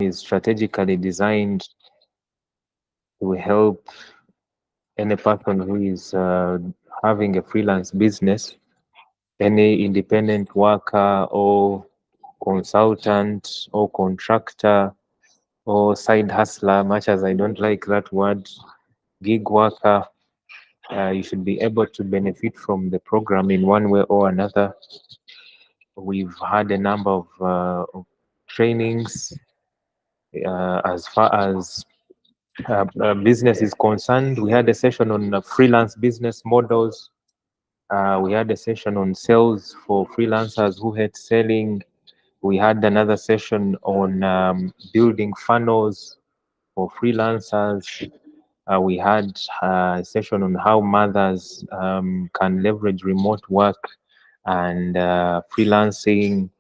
is strategically designed to help any person who is having a freelance business, any independent worker or consultant or contractor or side hustler, much as I don't like that word, gig worker. You should be able to benefit from the program in one way or another. We've had a number of trainings as far as business is concerned. We had a session on freelance business models. We had a session on sales for freelancers who hate selling. We had another session on building funnels for freelancers. We had a session on how mothers can leverage remote work and freelancing.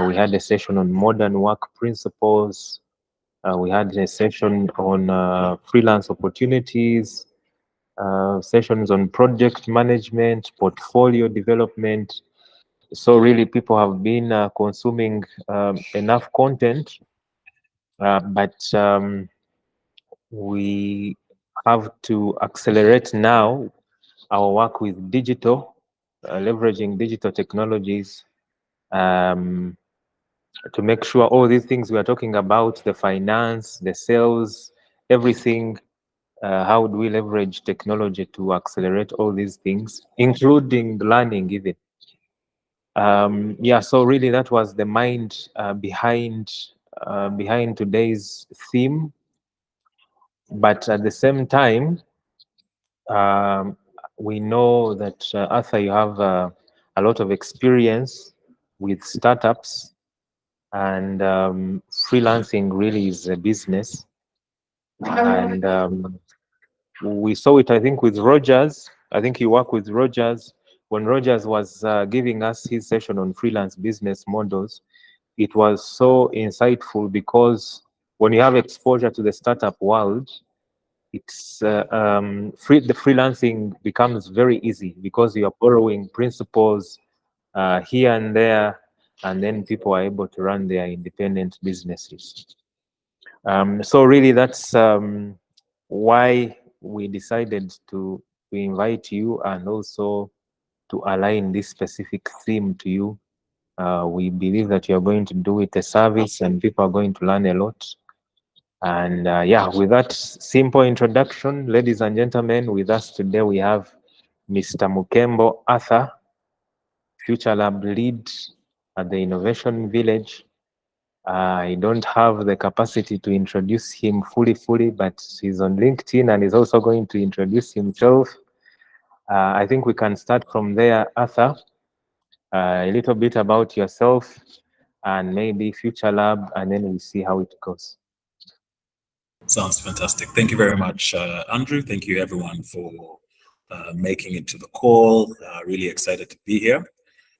We had a session on modern work principles. We had a session on freelance opportunities, sessions on project management, portfolio development. So really, people have been consuming enough content, but we have to accelerate now our work with digital, leveraging digital technologies to make sure all these things we are talking about, the finance, the sales, everything, how do we leverage technology to accelerate all these things, including learning even. Yeah, so really that was the mind behind today's theme. But at the same time, we know that Arthur, you have a lot of experience with startups, and freelancing really is a business. And we saw it, I think, with Rogers. I think you work with Rogers. When Rogers was giving us his session on freelance business models, it was so insightful because when you have exposure to the startup world, it's the freelancing becomes very easy because you are borrowing principles here and there, and then people are able to run their independent businesses. So really, that's why we decided to invite you and also to align this specific theme to you. We believe that you're going to do it a service and people are going to learn a lot. And yeah, with that simple introduction, ladies and gentlemen, with us today we have Mr. Mukembo Arthur, Future Lab lead at the Innovation Village. I don't have the capacity to introduce him fully, but he's on LinkedIn and he's also going to introduce himself. I think we can start from there, Arthur. A little bit about yourself and maybe Future Lab, and then we'll see how it goes. Sounds fantastic. Thank you very much, Andrew. Thank you, everyone, for making it to the call. Really excited to be here.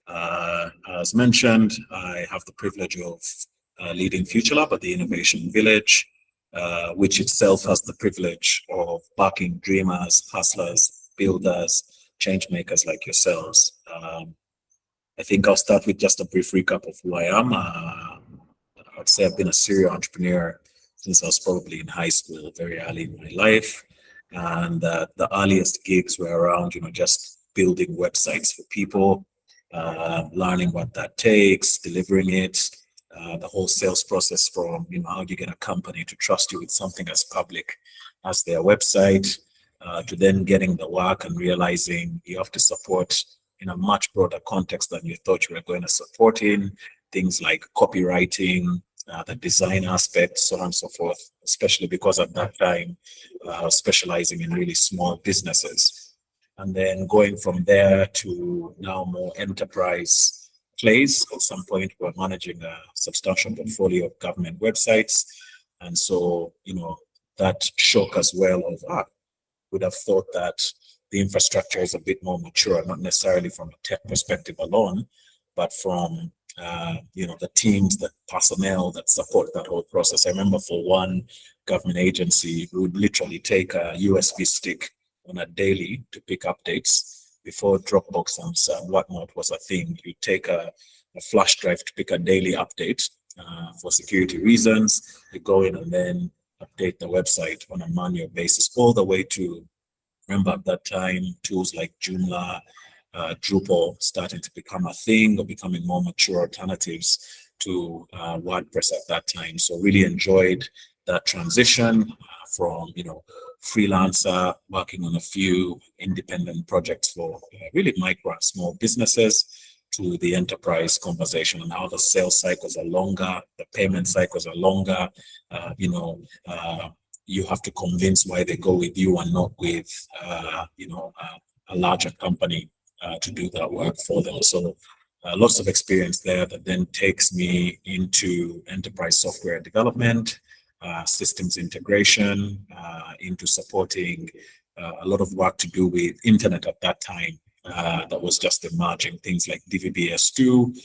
As mentioned, I have the privilege of leading Future Lab at the Innovation Village, which itself has the privilege of backing dreamers, hustlers, builders, change makers like yourselves. I think I'll start with just a brief recap of who I am. I'd say I've been a serial entrepreneur since I was probably in high school, very early in my life. And the earliest gigs were around, just building websites for people, learning what that takes, delivering it, the whole sales process from, how do you get a company to trust you with something as public as their website, to then getting the work and realizing you have to support in a much broader context than you thought you were going to support in, things like copywriting, the design aspect, so on and so forth, especially because at that time, I was specializing in really small businesses. And then going from there to now more enterprise plays. At some point, we're managing a substantial portfolio of government websites. And so, that shock as well of, would have thought that the infrastructure is a bit more mature, not necessarily from a tech perspective alone, but from the teams, the personnel that support that whole process. I remember for one government agency, we would literally take a USB stick on a daily to pick updates. Before Dropbox and whatnot was a thing, you take a flash drive to pick a daily update, for security reasons. We go in and then update the website on a manual basis, all the way to, remember at that time, tools like Joomla, Drupal starting to become a thing, or becoming more mature alternatives to WordPress at that time. So really enjoyed that transition from, freelancer, working on a few independent projects for really micro and small businesses, to the enterprise conversation, and how the sales cycles are longer, the payment cycles are longer. You have to convince why they go with you and not with, a larger company to do that work for them. So lots of experience there that then takes me into enterprise software development, systems integration, into supporting a lot of work to do with internet at that time. That was just emerging, things like DVB-S2.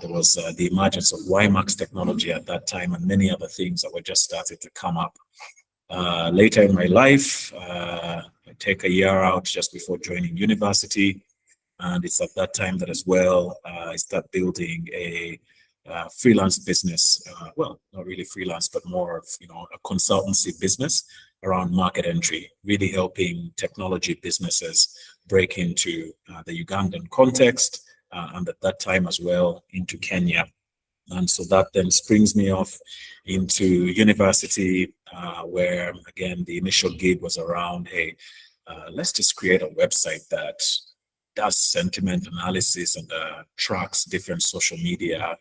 There was the emergence of WiMAX technology at that time, and many other things that were just starting to come up. Later in my life, I take a year out just before joining university. And it's at that time that as well, I start building a freelance business. Well, not really freelance, but more of, a consultancy business around market entry, really helping technology businesses break into the Ugandan context, and at that time as well into Kenya. And so that then springs me off into university, where again, the initial gig was around, hey, let's just create a website that does sentiment analysis and tracks different social media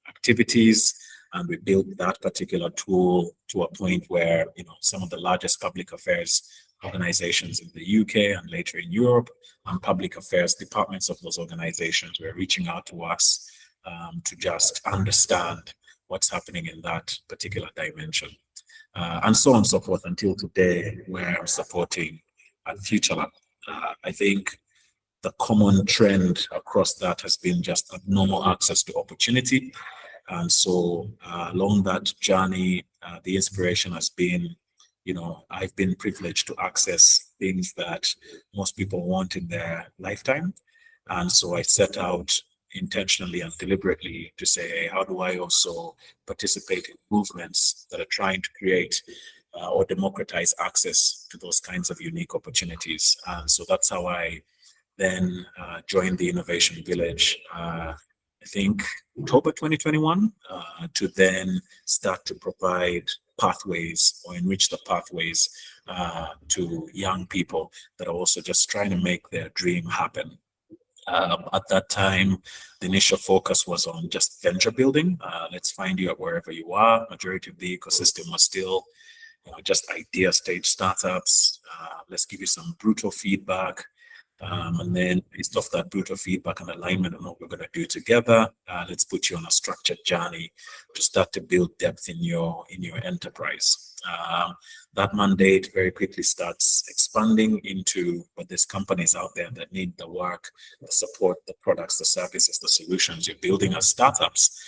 activities. And we built that particular tool to a point where, some of the largest public affairs organizations in the UK and later in Europe, and public affairs departments of those organizations were reaching out to us to just understand what's happening in that particular dimension. And so on and so forth until today, where I'm supporting FutureLab. I think the common trend across that has been just abnormal access to opportunity. And so along that journey, the inspiration has been, I've been privileged to access things that most people want in their lifetime. And so I set out intentionally and deliberately to say, hey, how do I also participate in movements that are trying to create or democratize access to those kinds of unique opportunities? And so that's how I then joined the Innovation Village, I think October 2021, to then start to provide pathways or enrich the pathways to young people that are also just trying to make their dream happen. At that time, the initial focus was on just venture building. Let's find you at wherever you are. Majority of the ecosystem was still, just idea stage startups. Let's give you some brutal feedback. And then based off that brutal feedback and alignment on what we're going to do together, let's put you on a structured journey to start to build depth in your enterprise. That mandate very quickly starts expanding into, but there's companies out there that need the work, the support, the products, the services, the solutions you're building as startups.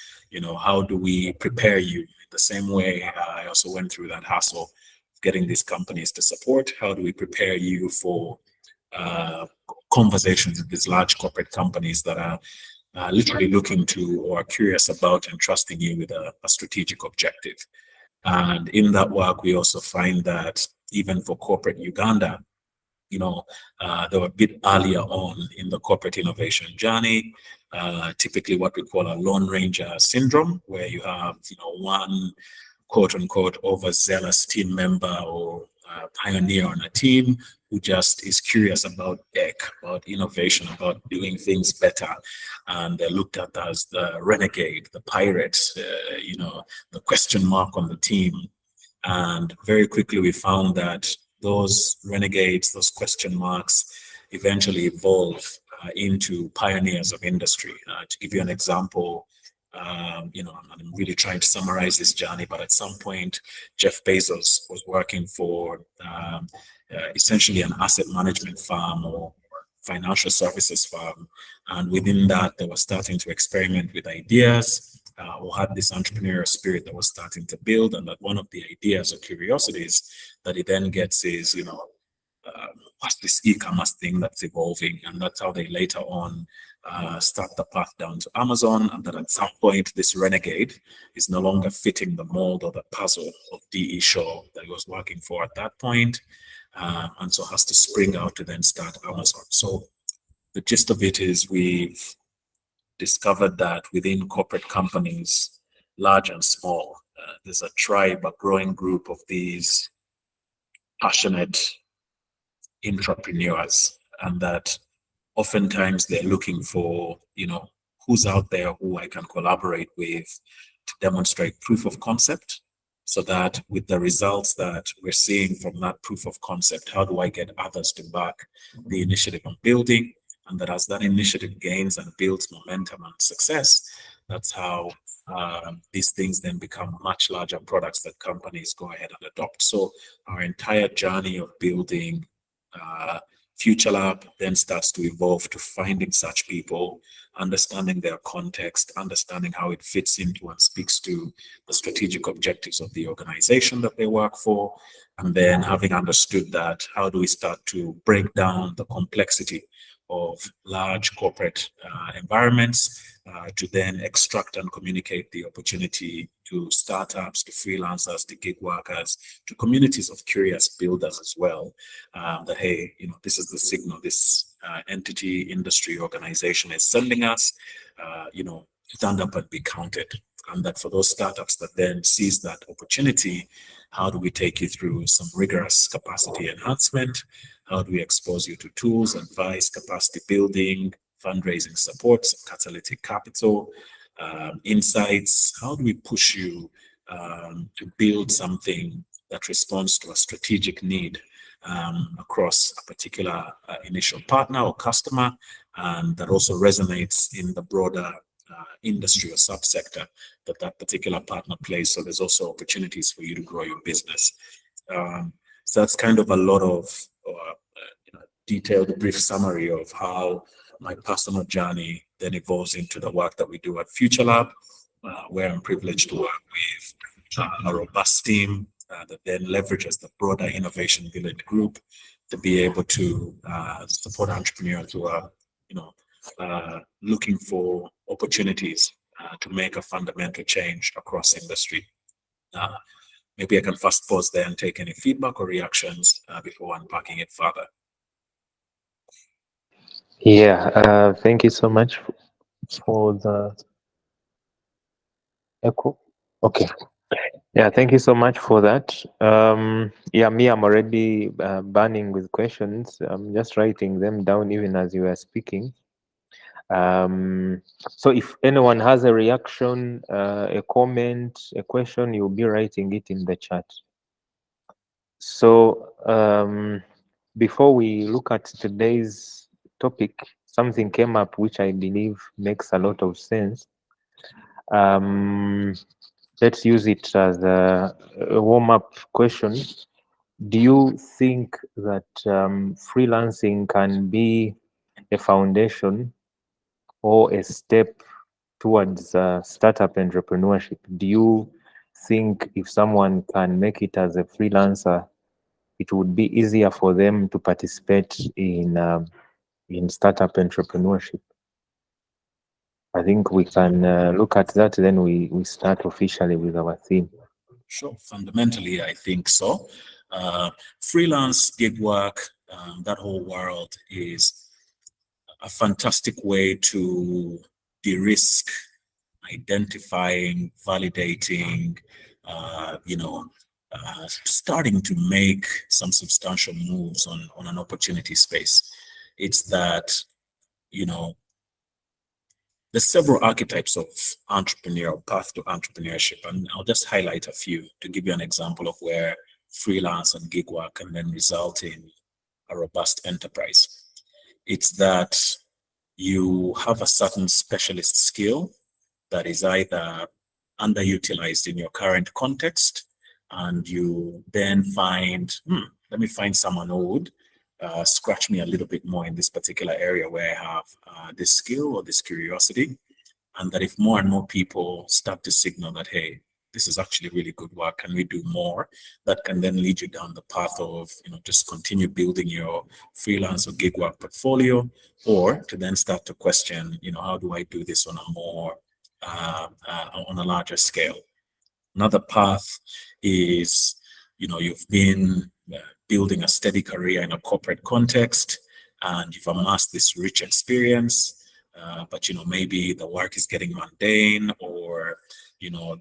How do we prepare you? The same way I also went through that hassle of getting these companies to support. How do we prepare you for conversations with these large corporate companies that are literally looking to or are curious about and trusting you with a strategic objective? And in that work, we also find that even for corporate Uganda, they were a bit earlier on in the corporate innovation journey. Typically what we call a Lone Ranger syndrome, where you have, one quote unquote overzealous team member or pioneer on a team who just is curious about tech, about innovation, about doing things better. And they're looked at as the renegade, the pirate, the question mark on the team. And very quickly we found that those renegades, those question marks, eventually evolve into pioneers of industry. To give you an example, I'm really trying to summarize this journey, but at some point, Jeff Bezos was working for essentially an asset management firm or financial services firm. And within that, they were starting to experiment with ideas or had this entrepreneurial spirit that was starting to build. And that one of the ideas or curiosities that he then gets is, what's this e-commerce thing that's evolving? And that's how they later on start the path down to Amazon, and that at some point this renegade is no longer fitting the mold or the puzzle of D.E. Shaw that he was working for at that point, and so has to spring out to then start Amazon. So the gist of it is we've discovered that within corporate companies, large and small, there's a tribe, a growing group of these passionate entrepreneurs, and that oftentimes they're looking for, who's out there who I can collaborate with to demonstrate proof of concept, so that with the results that we're seeing from that proof of concept, how do I get others to back the initiative I'm building? And that as that initiative gains and builds momentum and success, that's how these things then become much larger products that companies go ahead and adopt. So our entire journey of building Future Lab then starts to evolve to finding such people, understanding their context, understanding how it fits into and speaks to the strategic objectives of the organization that they work for, and then having understood that, how do we start to break down the complexity of large corporate environments to then extract and communicate the opportunity to startups, to freelancers, to gig workers, to communities of curious builders as well, that, hey, this is the signal this entity, industry, organization is sending us, stand up and be counted. And that for those startups that then seize that opportunity, how do we take you through some rigorous capacity enhancement? How do we expose you to tools, advice, capacity building, fundraising support, catalytic capital, insights? How do we push you to build something that responds to a strategic need across a particular initial partner or customer, and that also resonates in the broader industry or subsector that particular partner plays? So there's also opportunities for you to grow your business. So that's kind of a lot of detailed, brief summary of how my personal journey then evolves into the work that we do at Future Lab, where I'm privileged to work with a robust team that then leverages the broader Innovation Village group to be able to support entrepreneurs who are, looking for opportunities to make a fundamental change across industry. Maybe I can first pause there and take any feedback or reactions before unpacking it further. Yeah, thank you so much for the echo. Okay. Yeah, thank you so much for that. Yeah, I'm already burning with questions. I'm just writing them down even as you were speaking. So if anyone has a reaction, a comment, a question, you'll be writing it in the chat. So before we look at today's topic, something came up which I believe makes a lot of sense. Let's use it as a warm-up question. Do you think that freelancing can be a foundation or a step towards startup entrepreneurship? Do you think if someone can make it as a freelancer, it would be easier for them to participate in startup entrepreneurship? I think we can look at that, then we start officially with our theme. Sure, fundamentally, I think so. Freelance, gig work, that whole world is a fantastic way to de-risk identifying, validating, starting to make some substantial moves on an opportunity space. It's that, there's several archetypes of entrepreneurial path to entrepreneurship, and I'll just highlight a few to give you an example of where freelance and gig work can then result in a robust enterprise. It's that you have a certain specialist skill that is either underutilized in your current context, and you then find, let me find someone who would scratch me a little bit more in this particular area where I have this skill or this curiosity. And that if more and more people start to signal that, hey, this is actually really good work. Can we do more? That can then lead you down the path of, just continue building your freelance or gig work portfolio, or to then start to question, how do I do this on a more, on a larger scale? Another path is, you've been building a steady career in a corporate context, and you've amassed this rich experience, but maybe the work is getting mundane, or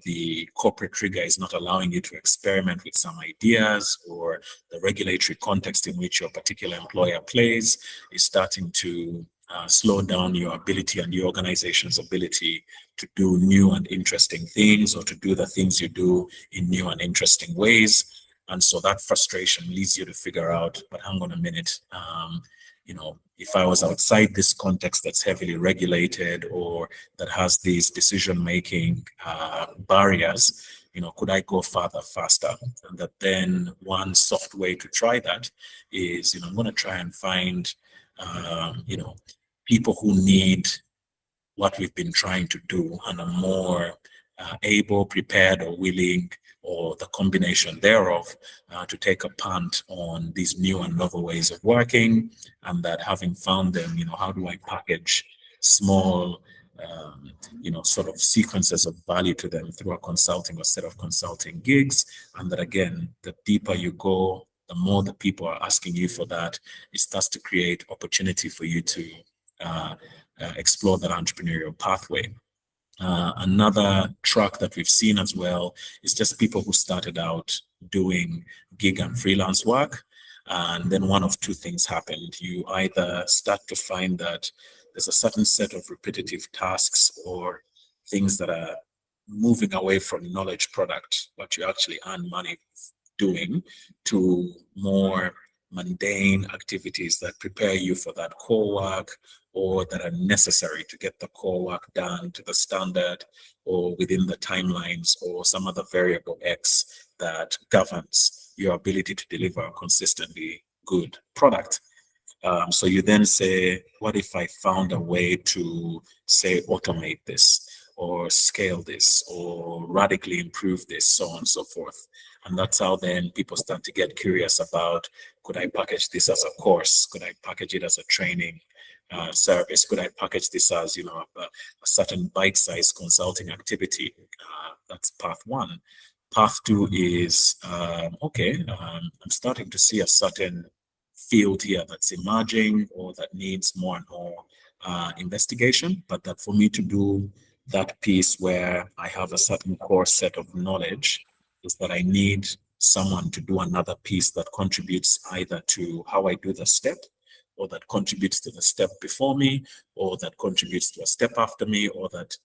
the corporate trigger is not allowing you to experiment with some ideas, or the regulatory context in which your particular employer plays is starting to slow down your ability and your organization's ability to do new and interesting things, or to do the things you do in new and interesting ways. And so that frustration leads you to figure out, but hang on a minute, if I was outside this context that's heavily regulated, or that has these decision-making barriers, could I go farther, faster? And that then one soft way to try that is, I'm going to try and find, people who need what we've been trying to do and are more able, prepared, or willing, or the combination thereof, to take a punt on these new and novel ways of working. And that having found them, how do I package small, sort of sequences of value to them through a consulting or set of consulting gigs. And that again, the deeper you go, the more the people are asking you for that, it starts to create opportunity for you to explore that entrepreneurial pathway. Another track that we've seen as well is just people who started out doing gig and freelance work. And then one of two things happened. You either start to find that there's a certain set of repetitive tasks or things that are moving away from knowledge product, what you actually earn money doing, to more mundane activities that prepare you for that core work, or that are necessary to get the core work done to the standard or within the timelines, or some other variable X that governs your ability to deliver a consistently good product. So you then say, what if I found a way to, say, automate this, or scale this, or radically improve this, so on and so forth. And that's how then people start to get curious about, could I package this as a course? Could I package it as a training service? Could I package this as, a certain bite-sized consulting activity? That's path one. Path two is, I'm starting to see a certain field here that's emerging, or that needs more and more investigation, but that for me to do that piece where I have a certain core set of knowledge, is that I need someone to do another piece that contributes either to how I do the step, or that contributes to the step before me, or that contributes to a step after me, or that,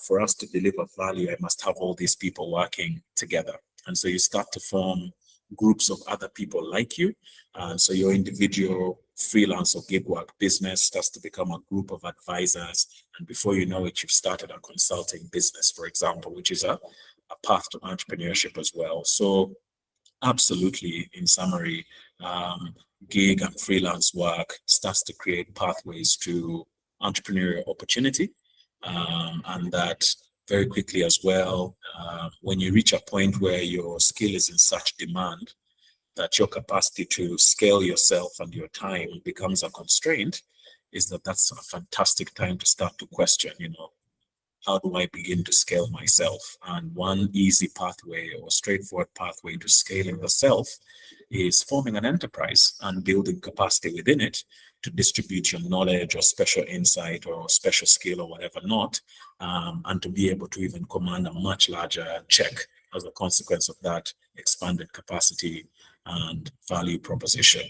for us to deliver value, I must have all these people working together. And so you start to form groups of other people like you. And so your individual freelance or gig work business starts to become a group of advisors. And before you know it, you've started a consulting business, for example, which is a path to entrepreneurship as well. So absolutely, in summary, gig and freelance work starts to create pathways to entrepreneurial opportunity. And that very quickly as well, when you reach a point where your skill is in such demand that your capacity to scale yourself and your time becomes a constraint, is that's a fantastic time to start to question, how do I begin to scale myself? And one easy pathway, or straightforward pathway to scaling the self, is forming an enterprise and building capacity within it to distribute your knowledge or special insight or special skill or whatever not, and to be able to even command a much larger check as a consequence of that expanded capacity and value proposition.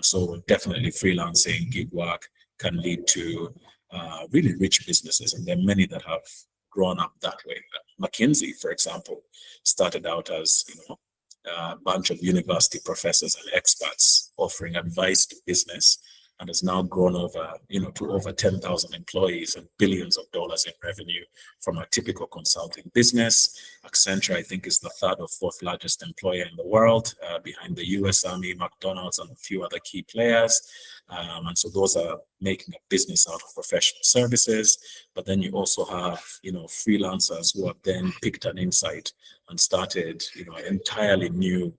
So definitely freelancing, gig work can lead to really rich businesses, and there are many that have grown up that way. McKinsey, for example, started out as a bunch of university professors and experts offering advice to business, and has now grown over to over 10,000 employees and billions of dollars in revenue from a typical consulting business. Accenture, I think, is the third or fourth largest employer in the world, behind the US Army, McDonald's, and a few other key players. And so those are making a business out of professional services. But then you also have, freelancers who have then picked an insight and started, entirely new,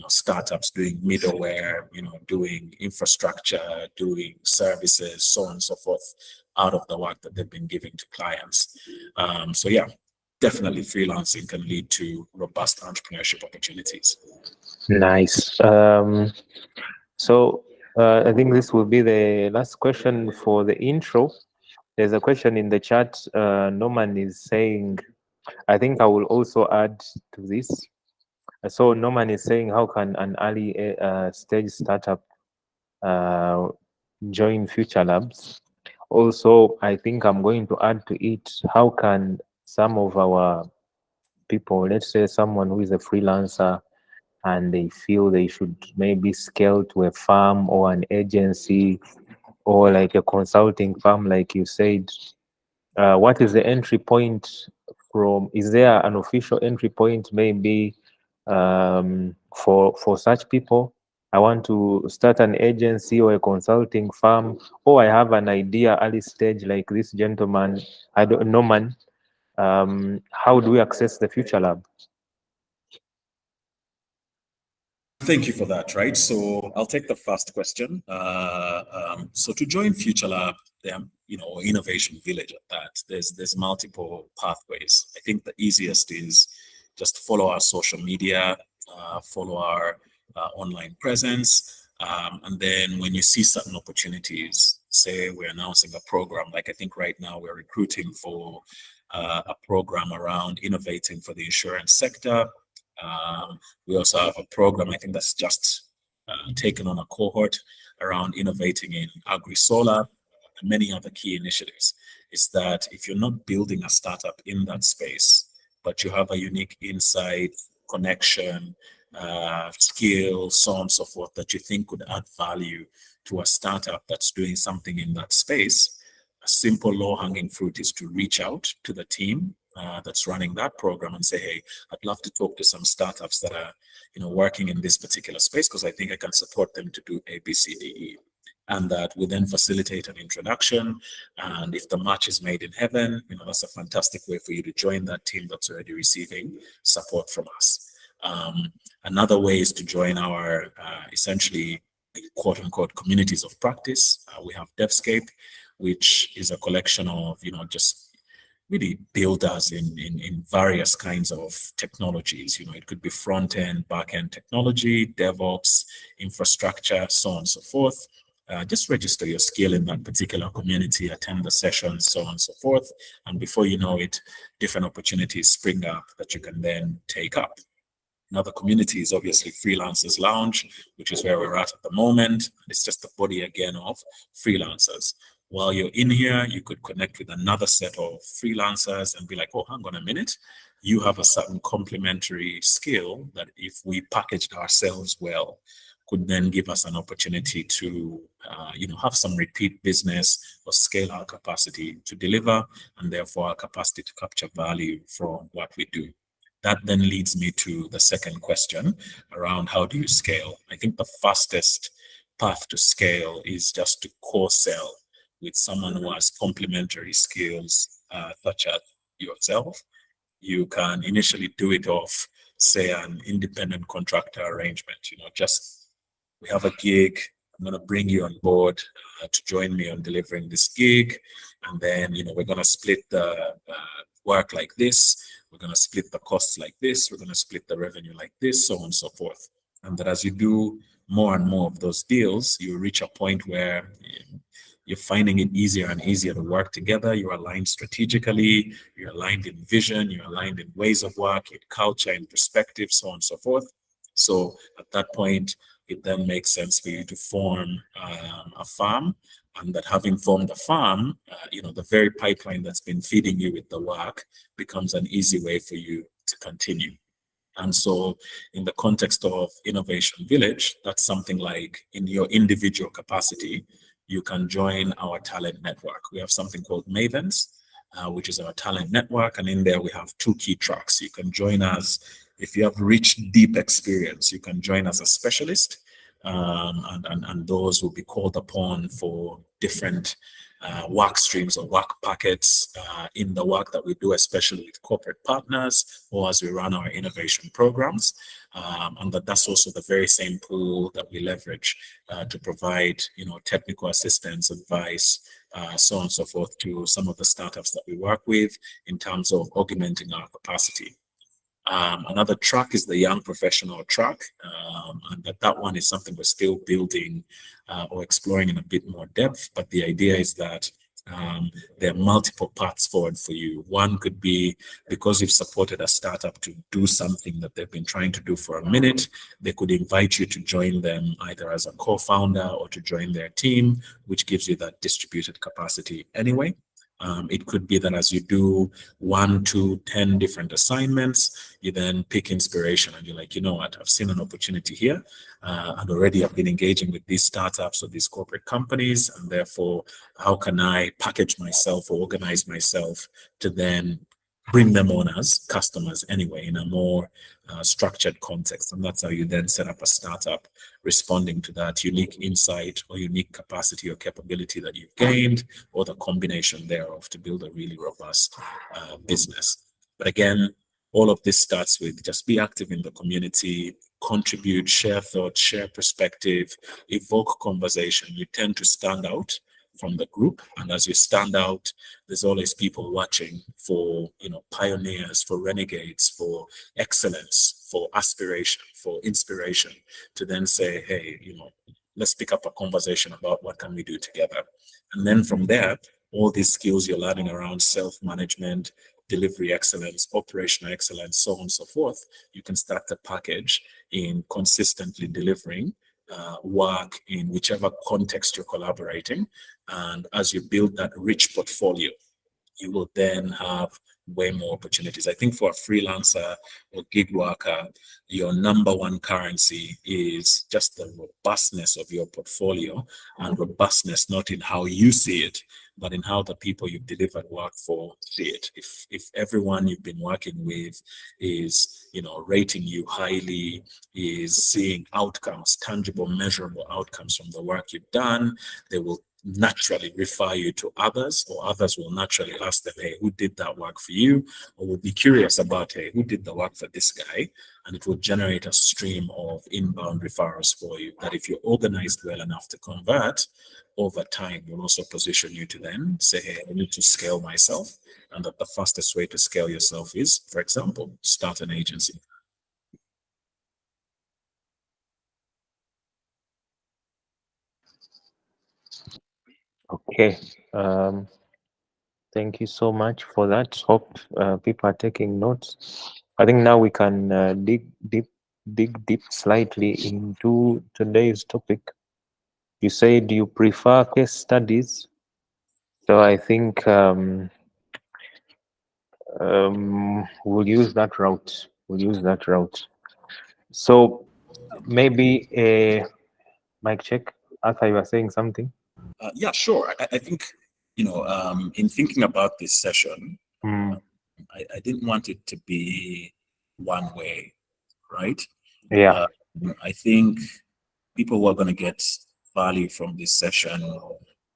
startups doing middleware, doing infrastructure, doing services, so on and so forth, out of the work that they've been giving to clients. So yeah, definitely freelancing can lead to robust entrepreneurship opportunities. Nice. So I think this will be the last question for the intro. There's a question in the chat. Norman is saying, I think I will also add to this. So Norman is saying, how can an early stage startup join Future Labs? Also, I think I'm going to add to it, how can some of our people, let's say someone who is a freelancer and they feel they should maybe scale to a firm or an agency or like a consulting firm, like you said, what is the entry point from? Is there an official entry point maybe for such people? I want to start an agency or a consulting firm, or I have an idea early stage like this gentleman. I don't know, man. How do we access the Future Lab? Thank you for that. Right. So I'll take the first question. So to join Future Lab, or Innovation Village at that, there's multiple pathways. I think the easiest is just follow our social media, follow our online presence, and then when you see certain opportunities, say we're announcing a program, like I think right now we're recruiting for a program around innovating for the insurance sector. We also have a program, I think that's just taken on a cohort around innovating in agri-solar and many other key initiatives. Is that if you're not building a startup in that space, but you have a unique insight, connection, skill, so on and so forth, that you think could add value to a startup that's doing something in that space, a simple low-hanging fruit is to reach out to the team that's running that program and say, hey, I'd love to talk to some startups that are, working in this particular space because I think I can support them to do A, B, C, D, E. And that we then facilitate an introduction. And if the match is made in heaven, that's a fantastic way for you to join that team that's already receiving support from us. Another way is to join our essentially quote unquote communities of practice. We have Devscape, which is a collection of, just really builders in various kinds of technologies. It could be front end, back end technology, DevOps, infrastructure, so on and so forth. Just register your skill in that particular community, attend the sessions, so on and so forth. And before you know it, different opportunities spring up that you can then take up. Another community is obviously Freelancers Lounge, which is where we're at the moment. It's just the body again of freelancers. While you're in here, you could connect with another set of freelancers and be like, oh, hang on a minute. You have a certain complementary skill that if we packaged ourselves well, could then give us an opportunity to, have some repeat business or scale our capacity to deliver and therefore our capacity to capture value from what we do. That then leads me to the second question around how do you scale? I think the fastest path to scale is just to co-sell with someone who has complementary skills, such as yourself. You can initially do it off, say, an independent contractor arrangement. Just we have a gig. I'm going to bring you on board to join me on delivering this gig. And then, we're going to split the work like this. We're going to split the costs like this. We're going to split the revenue like this, so on and so forth. And that as you do more and more of those deals, you reach a point where you're finding it easier and easier to work together. You're aligned strategically, you're aligned in vision, you're aligned in ways of work, in culture, in perspective, so on and so forth. So at that point, it then makes sense for you to form a farm, and that having formed a farm, the very pipeline that's been feeding you with the work becomes an easy way for you to continue. And so in the context of Innovation Village, that's something like in your individual capacity, you can join our talent network. We have something called Mavens, which is our talent network. And in there, we have 2 key tracks. You can join us if you have rich, deep experience. You can join as a specialist, and those will be called upon for different work streams or work packets in the work that we do, especially with corporate partners or as we run our innovation programs. And that's also the very same pool that we leverage to provide, technical assistance, advice, so on and so forth to some of the startups that we work with in terms of augmenting our capacity. Another track is the young professional track, and that one is something we're still building or exploring in a bit more depth. But the idea is that there are multiple paths forward for you. One could be because you've supported a startup to do something that they've been trying to do for a minute, they could invite you to join them either as a co-founder or to join their team, which gives you that distributed capacity anyway. It could be that as you do 1 to 10 different assignments, you then pick inspiration and you're like, you know what, I've seen an opportunity here, and already I've been engaging with these startups or these corporate companies, and therefore, how can I package myself or organize myself to then bring them on as customers anyway in a more structured context. And that's how you then set up a startup responding to that unique insight or unique capacity or capability that you've gained, or the combination thereof to build a really robust business. But again, all of this starts with just be active in the community, contribute, share thoughts, share perspective, evoke conversation. You tend to stand out from the group, and as you stand out, there's always people watching for pioneers, for renegades, for excellence, for aspiration, for inspiration, to then say, hey, let's pick up a conversation about what can we do together. And then from there, all these skills you're learning around self-management, delivery excellence, operational excellence, so on and so forth, you can start to package in consistently delivering work in whichever context you're collaborating. And as you build that rich portfolio, you will then have way more opportunities. I think for a freelancer or gig worker, your number one currency is just the robustness of your portfolio, and robustness not in how you see it, but in how the people you've delivered work for see it. If everyone you've been working with is rating you highly, is seeing outcomes, tangible, measurable outcomes from the work you've done, they will naturally refer you to others, or others will naturally ask them, hey, who did that work for you? Or will be curious about, hey, who did the work for this guy? And it will generate a stream of inbound referrals for you that, if you're organized well enough to convert, over time will also position you to then say, hey, I need to scale myself. And that the fastest way to scale yourself is, for example, start an agency. Okay. Thank you so much for that. Hope people are taking notes. I think now we can dig deep slightly into today's topic. You said you prefer case studies, so I think we'll use that route. So maybe a mic check. Arthur, you were saying something. Yeah, sure. I think, in thinking about this session, I didn't want it to be one way, right? Yeah. I think people who are going to get value from this session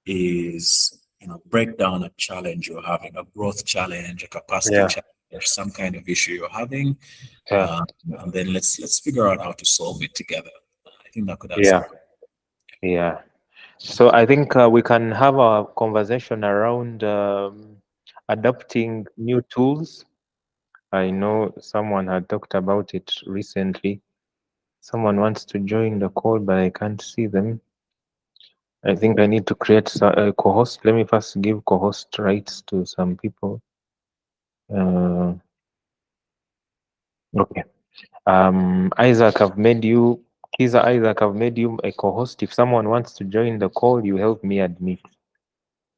is, break down a challenge you're having, a growth challenge, a capacity Yeah. challenge, some kind of issue you're having, Yeah. and then let's figure out how to solve it together. I think that could add Yeah. some. Yeah. So I think we can have a conversation around adopting new tools. I know someone had talked about it recently. Someone wants to join the call, but I can't see them. I think I need to create a co-host. Let me first give co-host rights to some people. Okay. Isaac, Isaac, I've made you a co-host. If someone wants to join the call, you help me admit.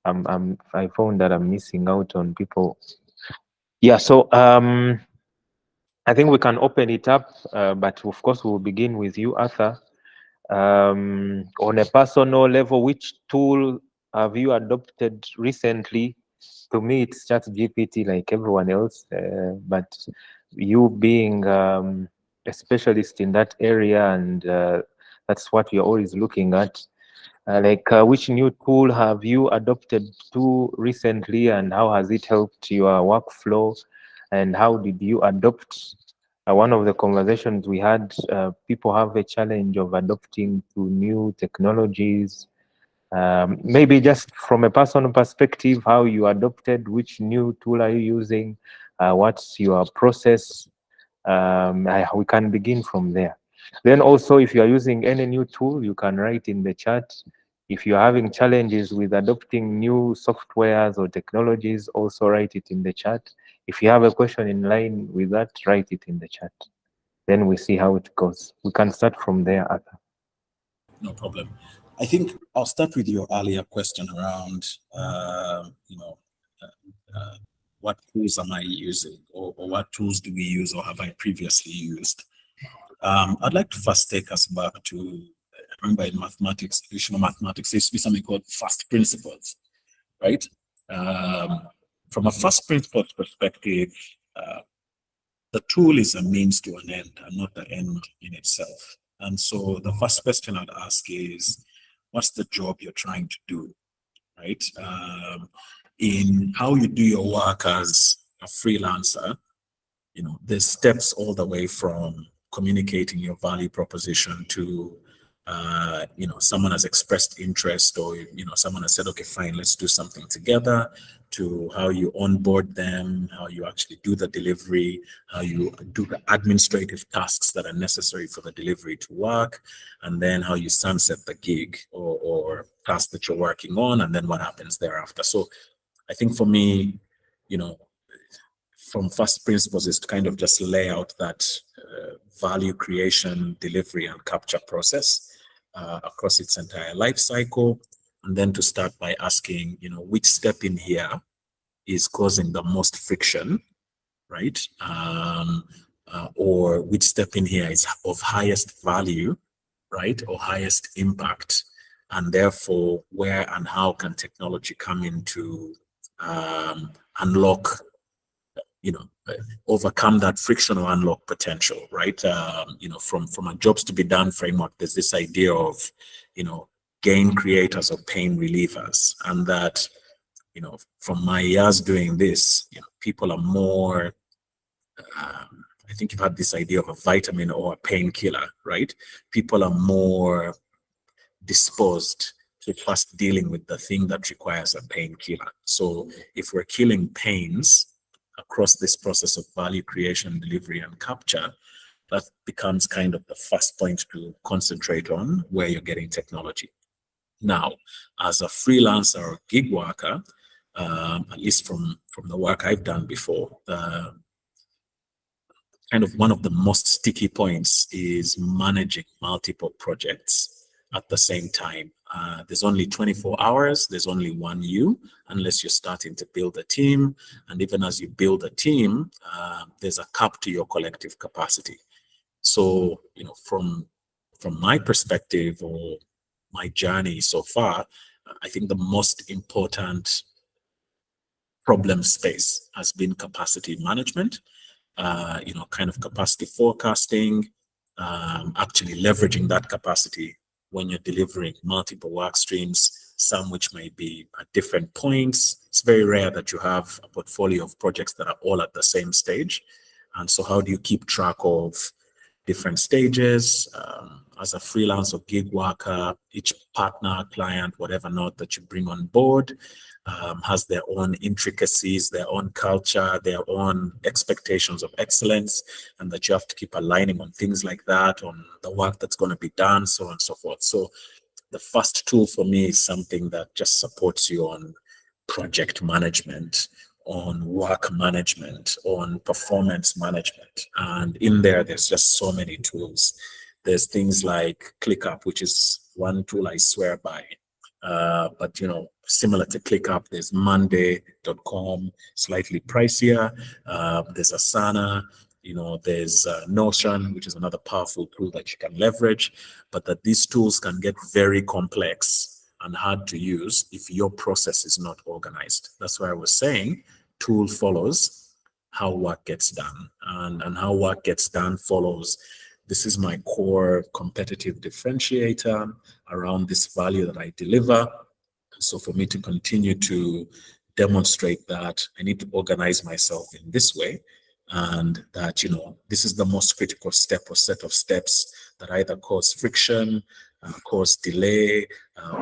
I found that I'm missing out on people. Yeah, so I think we can open it up, but of course we'll begin with you, Arthur. On a personal level, which tool have you adopted recently? To me, it's ChatGPT, like everyone else, but you being a specialist in that area, and that's what you're always looking at. Which new tool have you adopted to recently, and how has it helped your workflow, and how did you adopt? One of the conversations we had, people have a challenge of adopting to new technologies. Maybe just from a personal perspective, how you adopted, which new tool are you using, what's your process? We can begin from there. Then also, if you are using any new tool, you can write in the chat. If you're having challenges with adopting new softwares or technologies, also write it in the chat. If you have a question in line with that, write it in the chat. Then we see how it goes. We can start from there, Arthur. No problem. I think I'll start with your earlier question around, what tools am I using, or what tools do we use or have I previously used? I'd like to first take us back to, I remember in mathematics, traditional mathematics, there used to be something called first principles, right? From a first principles perspective, the tool is a means to an end and not the end in itself. And so the first question I'd ask is, what's the job you're trying to do, right? In how you do your work as a freelancer, there's steps all the way from communicating your value proposition to, someone has expressed interest, or, someone has said, okay, fine, let's do something together, to how you onboard them, how you actually do the delivery, how you do the administrative tasks that are necessary for the delivery to work, and then how you sunset the gig or task that you're working on, and then what happens thereafter. So I think for me, from first principles is to kind of just lay out that value creation, delivery, and capture process across its entire life cycle. And then to start by asking, which step in here is causing the most friction, right? Or which step in here is of highest value, right? Or highest impact. And therefore, where and how can technology come in to unlock, overcome that friction or unlock potential, right? From a jobs to be done framework, there's this idea of, gain creators or pain relievers. And that, from my years doing this, people are more, I think you've had this idea of a vitamin or a painkiller, right? People are more disposed to first dealing with the thing that requires a painkiller. So if we're killing pains across this process of value creation, delivery, and capture, that becomes kind of the first point to concentrate on where you're getting technology. Now, as a freelancer or gig worker, at least from the work I've done before, kind of one of the most sticky points is managing multiple projects at the same time. There's only 24 hours, there's only one you, unless you're starting to build a team. And even as you build a team, there's a cap to your collective capacity. So, from my perspective or my journey so far, I think the most important problem space has been capacity management, kind of capacity forecasting, actually leveraging that capacity when you're delivering multiple work streams, some which may be at different points. It's very rare that you have a portfolio of projects that are all at the same stage. And so how do you keep track of different stages? As a freelance or gig worker, each partner, client, whatever not that you bring on board, has their own intricacies, their own culture, their own expectations of excellence, and that you have to keep aligning on things like that, on the work that's going to be done, so on and so forth. So the first tool for me is something that just supports you on project management, on work management, on performance management. And in there's just so many tools. There's things like ClickUp, which is one tool I swear by. But similar to ClickUp, there's Monday.com, slightly pricier. There's Asana, there's Notion, which is another powerful tool that you can leverage. But that these tools can get very complex and hard to use if your process is not organized. That's why I was saying tool follows how work gets done, and how work gets done follows this is my core competitive differentiator around this value that I deliver. So for me to continue to demonstrate that, I need to organize myself in this way. And that, this is the most critical step or set of steps that either cause friction, cause delay,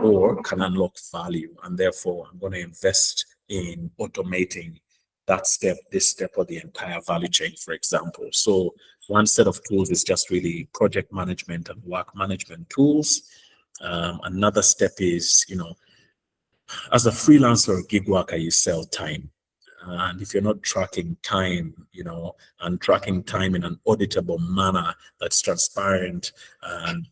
or can unlock value. And therefore, I'm going to invest in automating that step, this step, or the entire value chain, for example. So one set of tools is just really project management and work management tools. Another step is, as a freelancer or gig worker, you sell time. And if you're not tracking time, and tracking time in an auditable manner that's transparent and,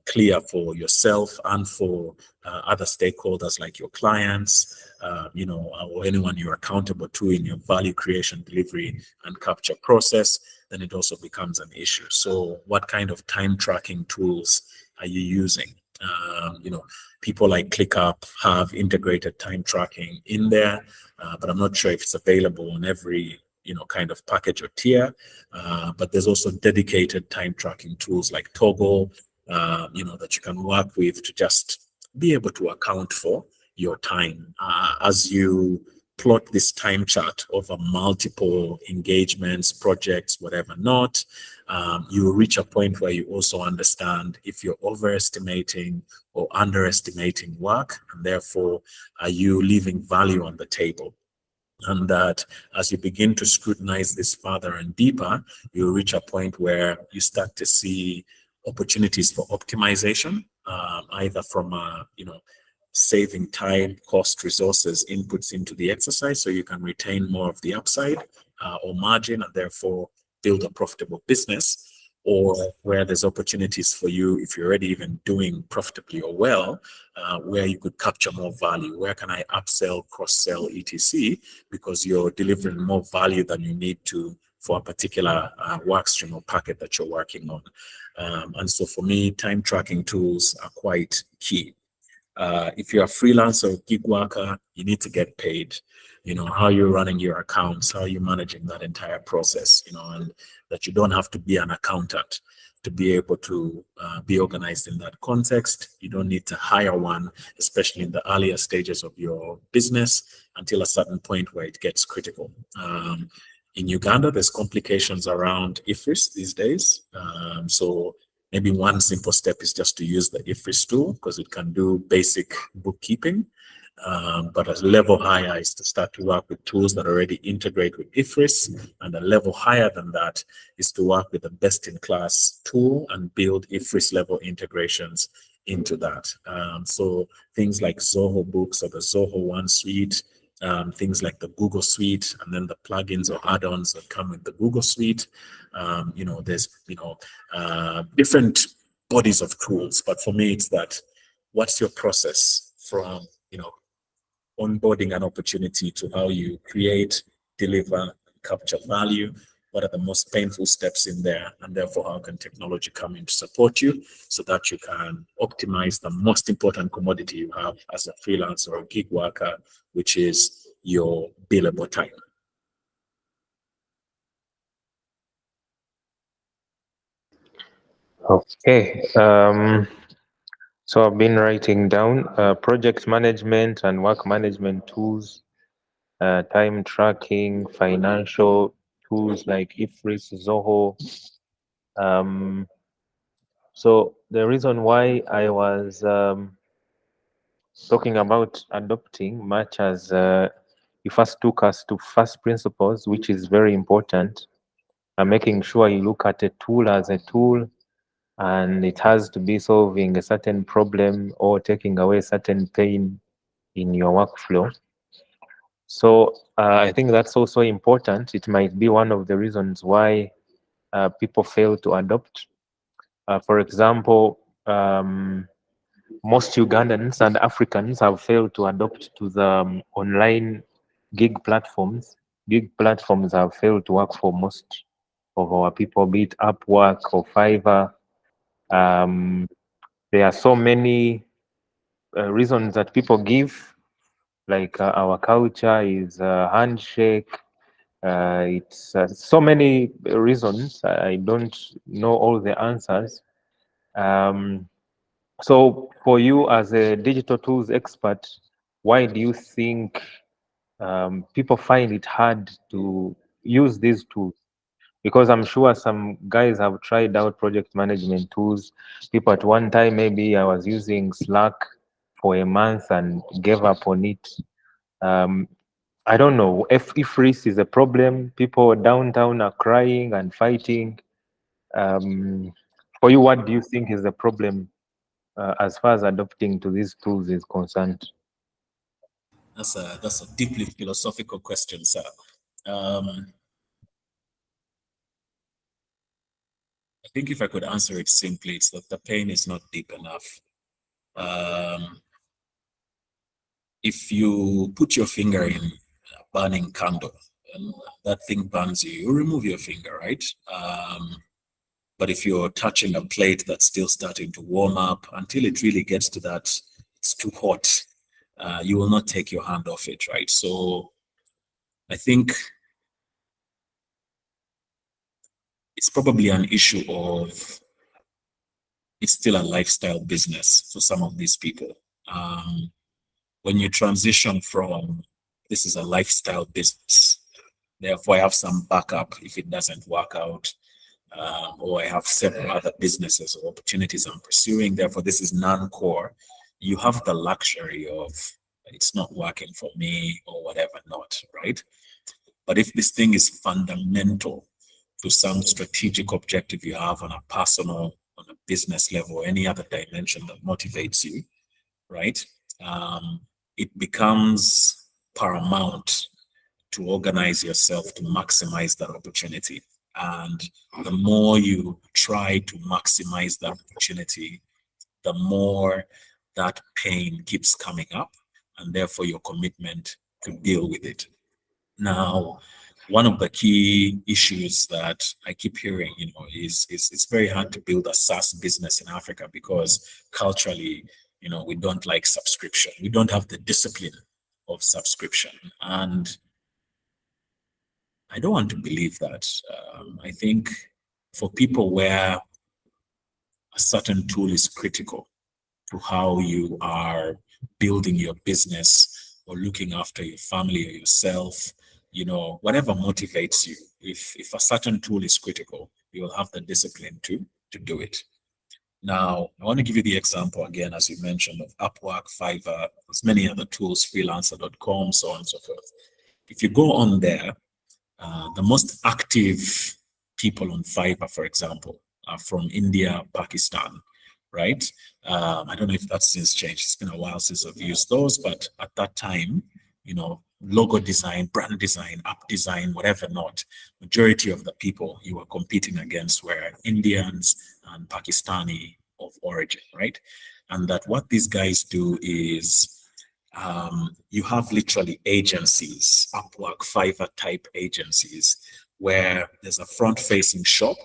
clear for yourself and for other stakeholders like your clients, or anyone you're accountable to in your value creation, delivery, and capture process, then it also becomes an issue. So what kind of time tracking tools are you using? People like ClickUp have integrated time tracking in there, but I'm not sure if it's available on every kind of package or tier. But there's also dedicated time tracking tools like Toggle, that you can work with to just be able to account for your time as you plot this time chart over multiple engagements, projects, whatever not. You will reach a point where you also understand if you're overestimating or underestimating work, and therefore are you leaving value on the table. And that as you begin to scrutinize this further and deeper, you reach a point where you start to see opportunities for optimization, either from saving time, cost, resources, inputs into the exercise so you can retain more of the upside or margin, and therefore build a profitable business, or where there's opportunities for you, if you're already even doing profitably or well, where you could capture more value. Where can I upsell, cross-sell, etc., because you're delivering more value than you need to for a particular work stream or packet that you're working on. And so for me, time tracking tools are quite key. If you're a freelancer or gig worker, you need to get paid. How you're running your accounts, how you're managing that entire process, and that you don't have to be an accountant to be able to be organized in that context. You don't need to hire one, especially in the earlier stages of your business, until a certain point where it gets critical. In Uganda, there's complications around IFRS these days. So maybe one simple step is just to use the IFRS tool because it can do basic bookkeeping. But a level higher is to start to work with tools that already integrate with IFRS. And a level higher than that is to work with a best-in-class tool and build IFRS level integrations into that. So things like Zoho Books or the Zoho One Suite, things like the Google Suite, and then the plugins or add-ons that come with the Google Suite. There's different bodies of tools, but for me, it's that what's your process from onboarding an opportunity to how you create, deliver, capture value. What are the most painful steps in there, and therefore how can technology come in to support you so that you can optimize the most important commodity you have as a freelancer or gig worker, which is your billable time. Okay. So I've been writing down project management and work management tools, time tracking, financial tools like IFRS, Zoho. So the reason why I was talking about adopting, much as you first took us to first principles, which is very important, and making sure you look at a tool as a tool, and it has to be solving a certain problem or taking away certain pain in your workflow. So I think that's also important. It might be one of the reasons why people fail to adopt. For example, most Ugandans and Africans have failed to adopt to the online gig platforms. Gig platforms have failed to work for most of our people, be it Upwork or Fiverr. There are so many reasons that people give, like our culture is handshake, It's so many reasons. I don't know all the answers. So for you as a digital tools expert, why do you think people find it hard to use these tools? Because I'm sure some guys have tried out project management tools. People at one time, maybe I was using Slack for a month and gave up on it. Um, I don't know if risk is a problem. People downtown are crying and fighting. Um, for you, what do you think is the problem as far as adopting to these tools is concerned? That's a deeply philosophical question, sir. I think if I could answer it simply, it's that the pain is not deep enough. If you put your finger in a burning candle and that thing burns you, you remove your finger, right? But if you're touching a plate that's still starting to warm up until it really gets to that, it's too hot, you will not take your hand off it, right? So I think it's probably an issue of it's still a lifestyle business for some of these people. When you transition from this is a lifestyle business, therefore I have some backup if it doesn't work out, or I have several other businesses or opportunities I'm pursuing, therefore this is non-core. You have the luxury of it's not working for me or whatever not, right? But if this thing is fundamental to some strategic objective you have on a personal, on a business level, or any other dimension that motivates you, right? It becomes paramount to organize yourself to maximize that opportunity. And the more you try to maximize that opportunity, the more that pain keeps coming up, and therefore your commitment to deal with it. Now, one of the key issues that I keep hearing, is it's very hard to build a SaaS business in Africa because culturally, we don't like subscription. We don't have the discipline of subscription. And I don't want to believe that. I think for people where a certain tool is critical to how you are building your business or looking after your family or yourself, whatever motivates you, if a certain tool is critical, you will have the discipline to do it. Now, I want to give you the example again, as you mentioned, of Upwork, Fiverr, there's many other tools, freelancer.com, so on and so forth. If you go on there, the most active people on Fiverr, for example, are from India, Pakistan, right? I don't know if that's since changed. It's been a while since I've used those, but at that time, logo design, brand design, app design, whatever not, majority of the people you were competing against were Indians and Pakistani of origin, right? And that what these guys do is you have literally agencies, Upwork, Fiverr type agencies, where there's a front-facing shop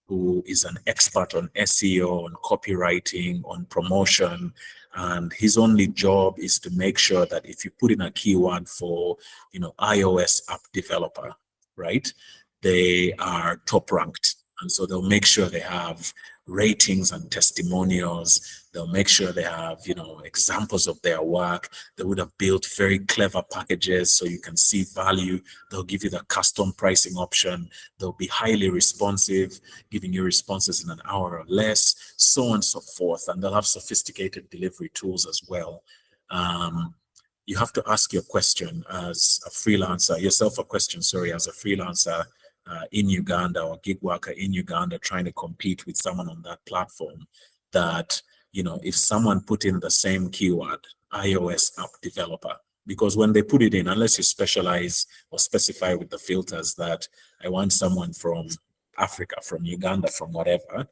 who is an expert on SEO, on copywriting, on promotion, and his only job is to make sure that if you put in a keyword for, iOS app developer, right, they are top ranked. And so they'll make sure they have ratings and testimonials. They'll make sure they have, examples of their work. They would have built very clever packages so you can see value. They'll give you the custom pricing option. They'll be highly responsive, giving you responses in an hour or less, so on and so forth. And they'll have sophisticated delivery tools as well. You have to ask your question as a freelancer, yourself a question, sorry, as a freelancer in Uganda or gig worker in Uganda trying to compete with someone on that platform, that, if someone put in the same keyword, iOS app developer, because when they put it in, unless you specialize or specify with the filters that I want someone from Africa, from Uganda, from whatever,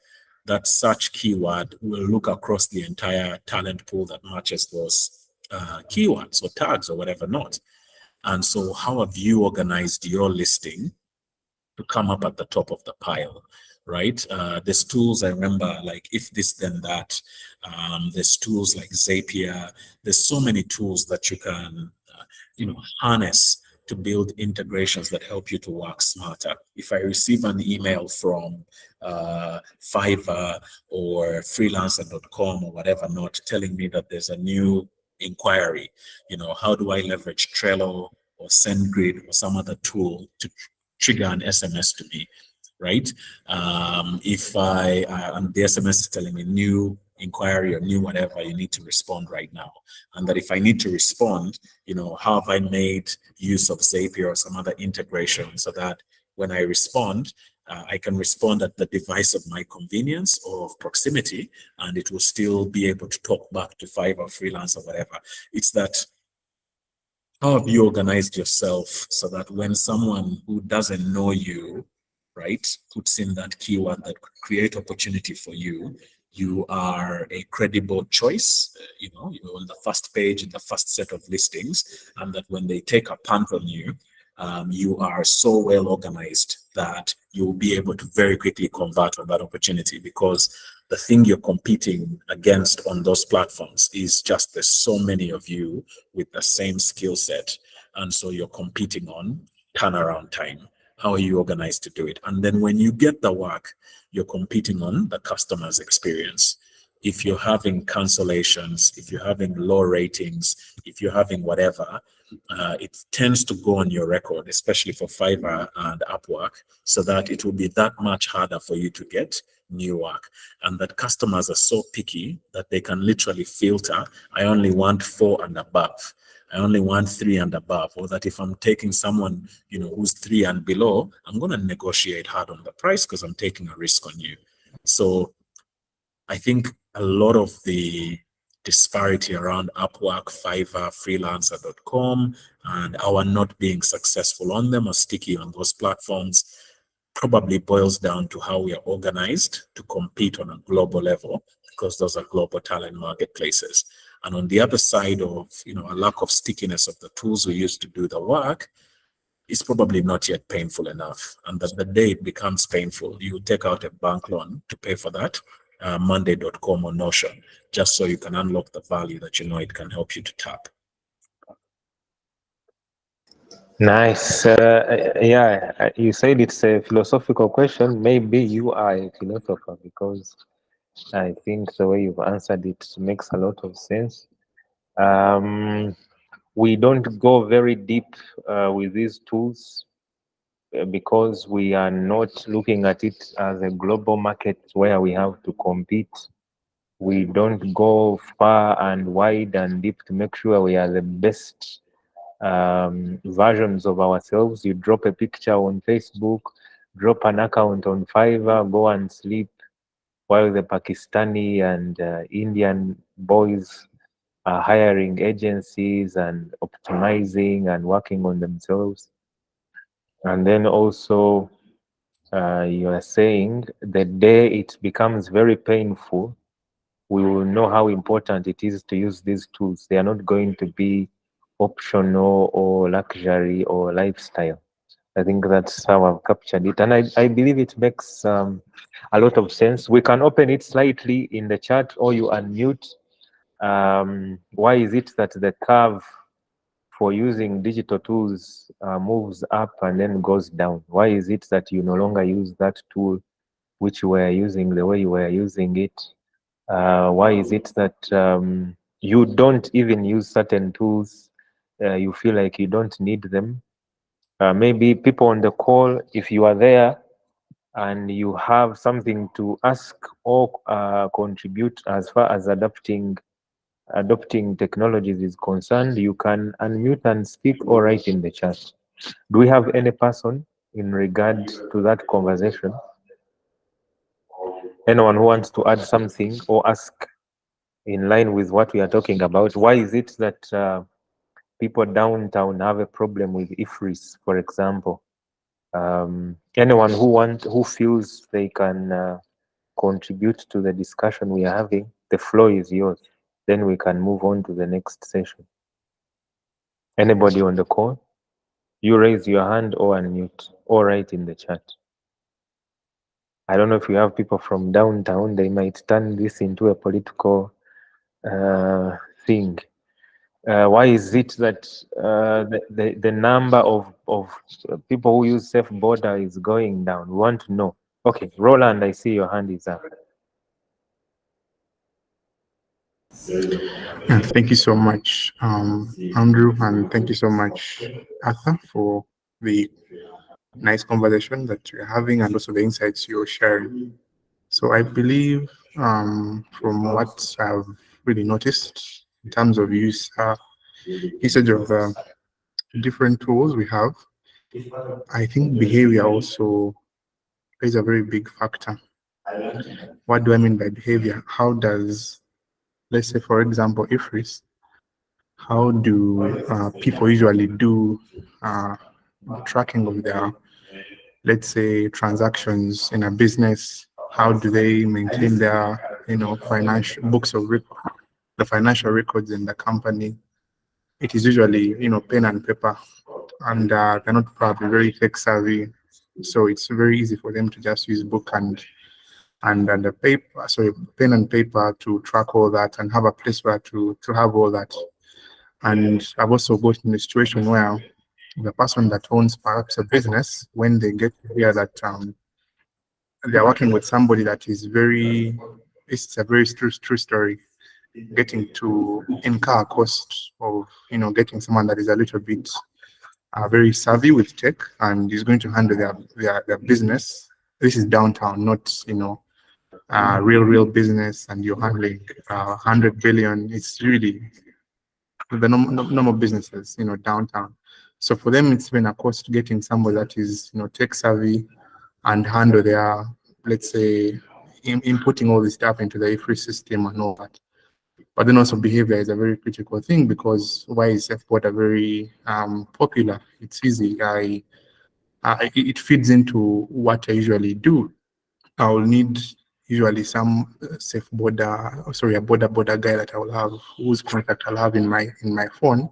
that search keyword will look across the entire talent pool that matches those keywords or tags or whatever not. And so how have you organized your listing to come up at the top of the pile, right? There's tools, I remember, like If This Then That. There's tools like Zapier. There's so many tools that you can, harness to build integrations that help you to work smarter. If I receive an email from Fiverr or freelancer.com or whatever, not telling me that there's a new inquiry, how do I leverage Trello or SendGrid or some other tool to trigger an SMS to me, right? If and the SMS is telling me new inquiry or new whatever, you need to respond right now. And that if I need to respond, how have I made use of Zapier or some other integration so that when I respond, I can respond at the device of my convenience or of proximity, and it will still be able to talk back to Fiverr, Freelance, or whatever. It's that, how have you organized yourself so that when someone who doesn't know you, right, puts in that keyword that could create opportunity for you, you are a credible choice, you're on the first page in the first set of listings, and that when they take a punt on you, you are so well organized that you'll be able to very quickly convert on that opportunity, because the thing you're competing against on those platforms is just there's so many of you with the same skill set. And so you're competing on turnaround time. How are you organized to do it? And then when you get the work, you're competing on the customer's experience. If you're having cancellations, if you're having low ratings, if you're having whatever, it tends to go on your record, especially for Fiverr and Upwork, so that it will be that much harder for you to get new work. And that customers are so picky that they can literally filter, I only want 4 and above. I only want 3 and above. Or that if I'm taking someone, who's 3 and below, I'm going to negotiate hard on the price because I'm taking a risk on you. So I think a lot of the disparity around Upwork, Fiverr, freelancer.com, and our not being successful on them or sticky on those platforms probably boils down to how we are organized to compete on a global level, because those are global talent marketplaces. And on the other side of, a lack of stickiness of the tools we use to do the work, is probably not yet painful enough. And that the day it becomes painful, you take out a bank loan to pay for that, Monday.com or Notion, just so you can unlock the value that it can help you to tap. Nice. Yeah, you said it's a philosophical question. Maybe you are a philosopher, because I think the way you've answered it makes a lot of sense. We don't go very deep with these tools because we are not looking at it as a global market where we have to compete. We don't go far and wide and deep to make sure we are the best versions of ourselves. You drop a picture on Facebook, drop an account on Fiverr, go and sleep, while the Pakistani and Indian boys are hiring agencies and optimizing and working on themselves. And then also, you are saying the day it becomes very painful, we will know how important it is to use these tools. They are not going to be optional or luxury or lifestyle. I think that's how I've captured it. And I believe it makes a lot of sense. We can open it slightly in the chat, or you unmute. Why is it that the curve for using digital tools moves up and then goes down? Why is it that you no longer use that tool which you were using the way you were using it? Why is it that you don't even use certain tools? You feel like you don't need them. Maybe people on the call, if you are there and you have something to ask or contribute as far as adopting technologies is concerned, you can unmute and speak or write in the chat. Do we have any person in regard to that conversation? Anyone who wants to add something or ask in line with what we are talking about? Why is it that people downtown have a problem with IFRIS, for example? Anyone who feels they can contribute to the discussion we are having, the floor is yours. Then we can move on to the next session. Anybody on the call? You raise your hand or unmute or write in the chat. I don't know if you have people from downtown, they might turn this into a political thing. Why is it that the number of people who use safe border is going down? We want to know. Okay, Roland, I see your hand is up. Thank you so much, Andrew, and thank you so much, Arthur, for the nice conversation that you're having and also the insights you're sharing. So I believe, from what I've really noticed in terms of usage of different tools we have, I think behavior also plays a very big factor. What do I mean by behavior? How does, let's say, for example, IFRIS, how do people usually do uh, tracking of their, let's say, transactions in a business? How do they maintain their, financial books of the financial records in the company? It is usually, pen and paper, and they're not probably very tech savvy, so it's very easy for them to just use book and the paper, sorry, pen and paper to track all that and have a place where to have all that. And I've also got in a situation where the person that owns perhaps a business, when they get to hear that they're working with somebody that is it's a very true story, getting to incur a cost of, getting someone that is a little bit very savvy with tech and is going to handle their business. This is downtown, not, real business, and you're handling 100 billion. It's really the normal businesses, downtown. So for them, it's been a cost getting somebody that is, tech savvy and handle their, let's say, inputting all this stuff into the IFRS system and all that. But then also behavior is a very critical thing, because why is self-border very popular? It's easy. It feeds into what I usually do. I'll need usually some safe border, sorry, a border guy that I will have, whose contact I'll have in my phone.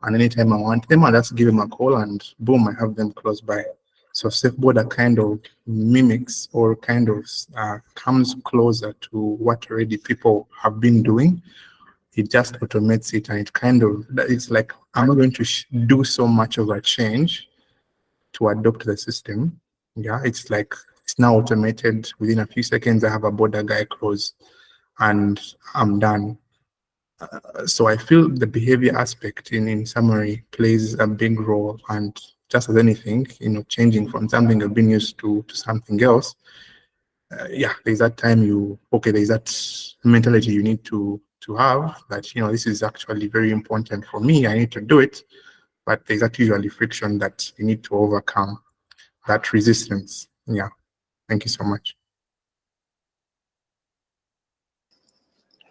And anytime I want them, I'll just give them a call and boom, I have them close by. So safe border kind of mimics or kind of comes closer to what already people have been doing. It just automates it, and it's like, I'm not going to do so much of a change to adopt the system. Yeah, it's like it's now automated. Within a few seconds, I have a border guy close and I'm done. So I feel the behavior aspect in summary plays a big role, and just as anything, changing from something you've been used to something else, there's that time there's that mentality you need to have that, this is actually very important for me, I need to do it, but there's that usually friction that you need to overcome, that resistance. Yeah, thank you so much.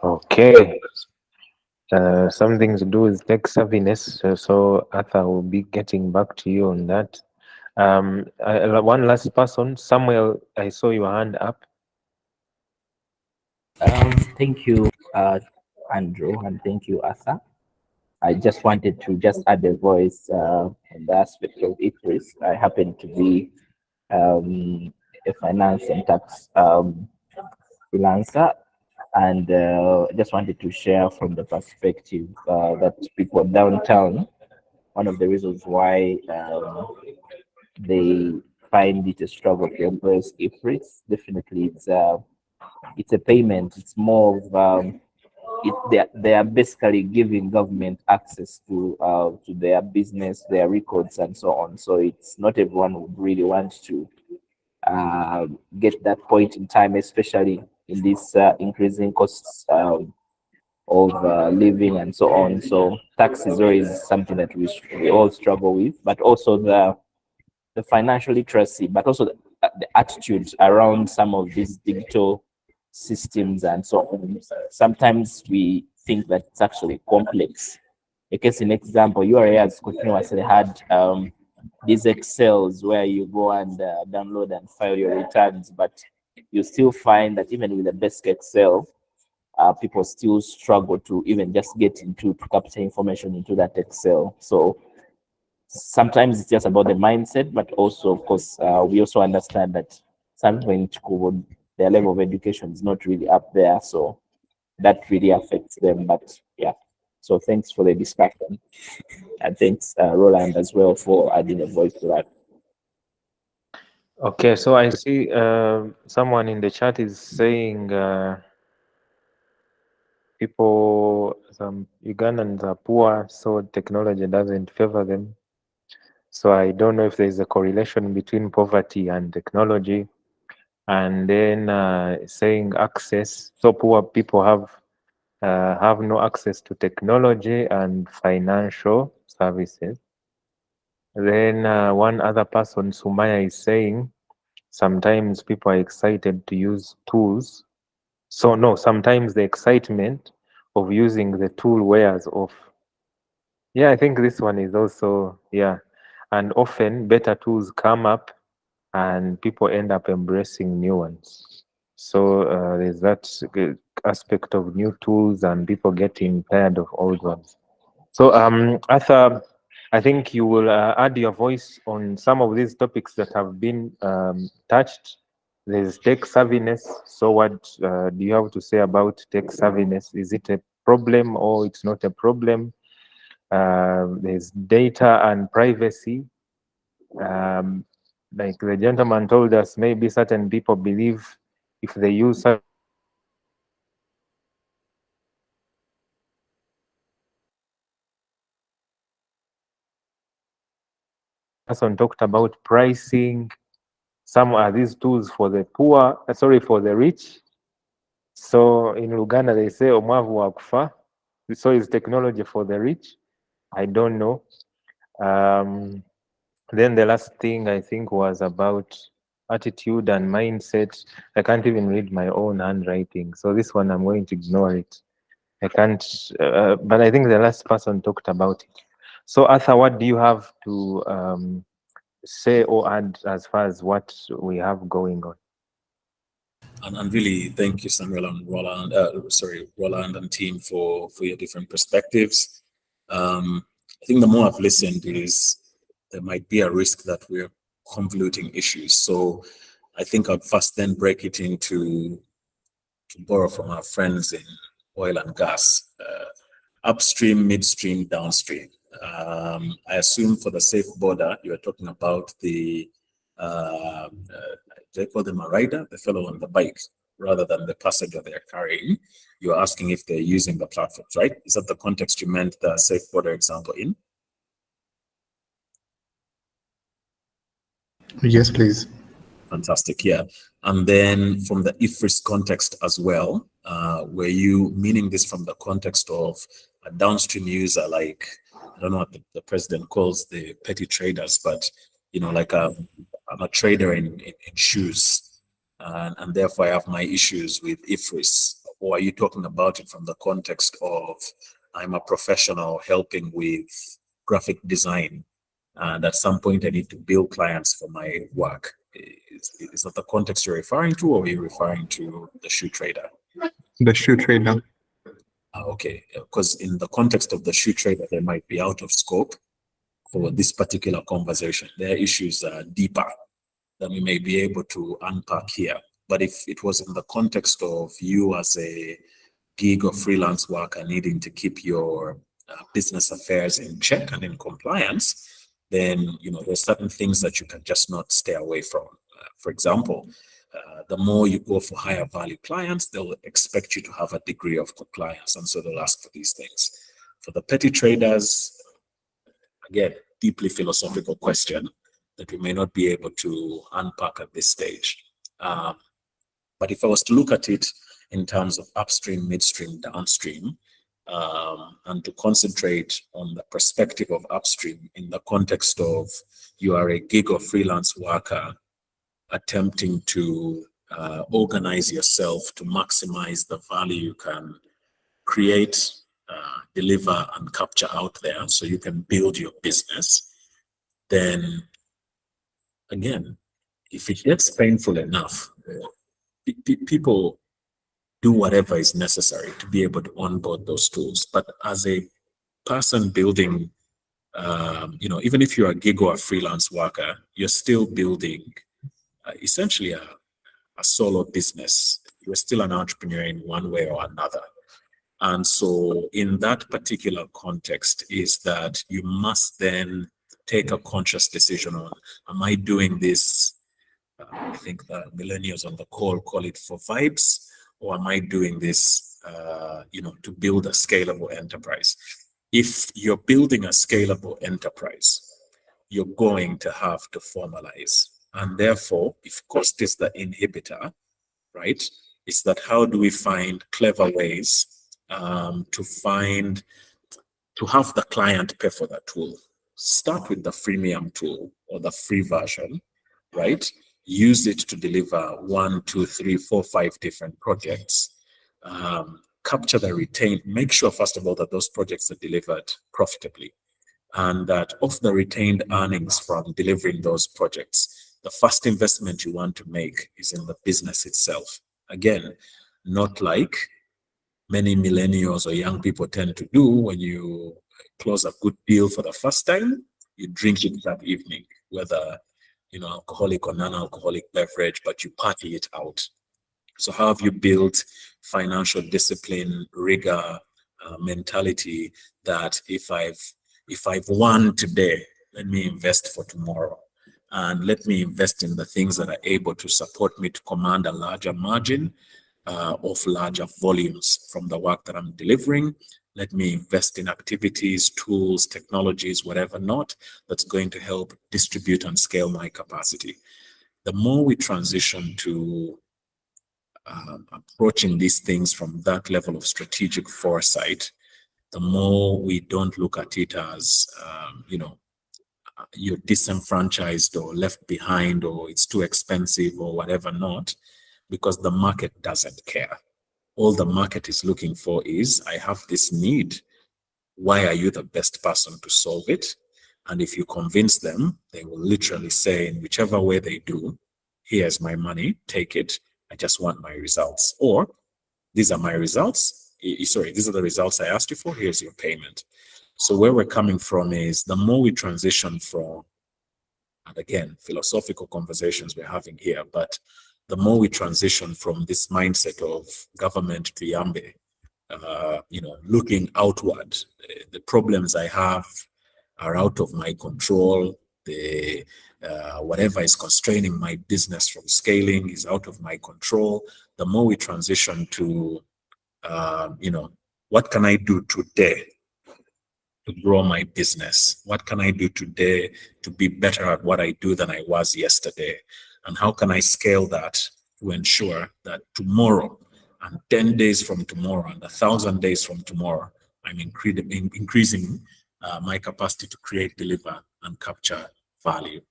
Okay. Something to do with tech savviness. So Arthur will be getting back to you on that. One last person, Samuel, I saw your hand up. Thank you, Andrew, and thank you, Arthur. I just wanted to just add a voice on the aspect of IFRS. I happen to be a finance and tax freelancer, and just wanted to share from the perspective that people downtown, one of the reasons why they find it a struggle to embrace IFRS. Definitely, it's a payment. It's more of they are basically giving government access to their business, their records, and so on. So it's not everyone would really want to get that point in time, especially in this increasing costs of living and so on. So tax is always something that we all struggle with, but also the financial literacy, but also the attitude around some of these digital systems and so on. Sometimes we think that it's actually complex. A case in example, URA has continuously had these Excels where you go and download and file your returns, but you still find that even with the basic Excel, people still struggle to even just get to capture information into that Excel. So sometimes it's just about the mindset, but also, of course, we also understand that something their level of education is not really up there, so that really affects them. But yeah, So thanks for the discussion, and thanks Roland as well for adding a voice to that. Okay, so I see someone in the chat is saying some Ugandans are poor, so technology doesn't favor them. So I don't know if there's a correlation between poverty and technology. And then saying access, so poor people have no access to technology and financial services. Then one other person, Sumaya, is saying sometimes people are excited to use tools. So no, sometimes the excitement of using the tool wears off. Yeah, I think this one is also, yeah. And often better tools come up and people end up embracing new ones. So there's that aspect of new tools and people getting tired of old ones. So Arthur, I think you will add your voice on some of these topics that have been touched. There's tech savviness. So what do you have to say about tech savviness? Is it a problem or it's not a problem? There's data and privacy. Like the gentleman told us, maybe certain people believe if they use certain person talked about pricing. Some are these tools for the poor, for the rich. So in Uganda, they say omwavu wakufa. So is technology for the rich? I don't know. Then the last thing I think was about attitude and mindset. I can't even read my own handwriting. So this one, I'm going to ignore it. I can't, but I think the last person talked about it. So Arthur, what do you have to say or add as far as what we have going on? And really, thank you, Samuel and Roland. Roland and team for your different perspectives. I think the more I've listened is there might be a risk that we're convoluting issues. So I think I'd first then break it into, to borrow from our friends in oil and gas, upstream, midstream, downstream. I assume for the safe border, you're talking about the they call them a rider, the fellow on the bike, rather than the passenger they're carrying. You're asking if they're using the platforms, right? Is that the context you meant the safe border example in? Yes, please. Fantastic, yeah. And then from the IFRIS context as well, were you meaning this from the context of a downstream user, like, I don't know what the president calls the petty traders, but, you know, like I'm a trader in shoes, and therefore I have my issues with IFRIS? Or are you talking about it from the context of I'm a professional helping with graphic design, and at some point I need to bill clients for my work? Is that the context you're referring to, or are you referring to the shoe trader? The shoe trader. Okay, because in the context of the shoe trader, they might be out of scope for this particular conversation. Their issues are deeper than we may be able to unpack here. But if it was in the context of you as a gig or freelance worker needing to keep your business affairs in check and in compliance, then there's certain things that you can just not stay away from. For example, the more you go for higher value clients, they'll expect you to have a degree of compliance, and so they'll ask for these things. For the petty traders, again, deeply philosophical question that we may not be able to unpack at this stage. But if I was to look at it in terms of upstream, midstream, downstream, and to concentrate on the perspective of upstream in the context of you are a gig or freelance worker attempting to organize yourself to maximize the value you can create, deliver, and capture out there so you can build your business, then again, if it gets painful enough, people do whatever is necessary to be able to onboard those tools. But as a person building, even if you're a gig or a freelance worker, you're still building essentially a solo business. You're still an entrepreneur in one way or another. And so in that particular context is that you must then take a conscious decision on, am I doing this? I think the millennials on the call it for vibes, or am I doing this, to build a scalable enterprise? If you're building a scalable enterprise, you're going to have to formalize. And therefore, if cost is the inhibitor, right, it's that how do we find clever ways to have the client pay for that tool? Start with the freemium tool or the free version, right? Use it to deliver 1, 2, 3, 4, 5 different projects. Capture the retained, make sure, first of all, that those projects are delivered profitably. And that of the retained earnings from delivering those projects, the first investment you want to make is in the business itself. Again, not like many millennials or young people tend to do. When you close a good deal for the first time, you drink it that evening, whether alcoholic or non-alcoholic beverage, but you party it out. So how have you built financial discipline, rigor, mentality that if I've won today, let me invest for tomorrow, and let me invest in the things that are able to support me to command a larger margin of larger volumes from the work that I'm delivering. Let me invest in activities, tools, technologies, whatever not, that's going to help distribute and scale my capacity. The more we transition to approaching these things from that level of strategic foresight, the more we don't look at it as, you're disenfranchised or left behind, or it's too expensive or whatever not, because the market doesn't care. All the market is looking for is, I have this need. Why are you the best person to solve it? And if you convince them, they will literally say, in whichever way they do, here's my money, take it. I just want my results. Or these are my results. Sorry, these are the results I asked you for. Here's your payment. So where we're coming from is the more we transition from, and again, philosophical conversations we're having here, but the more we transition from this mindset of government to Yambe, looking outward, the problems I have are out of my control. Whatever is constraining my business from scaling is out of my control. The more we transition to, what can I do today to grow my business? What can I do today to be better at what I do than I was yesterday? And how can I scale that to ensure that tomorrow and 10 days from tomorrow and 1,000 days from tomorrow, I'm increasing my capacity to create, deliver, and capture value.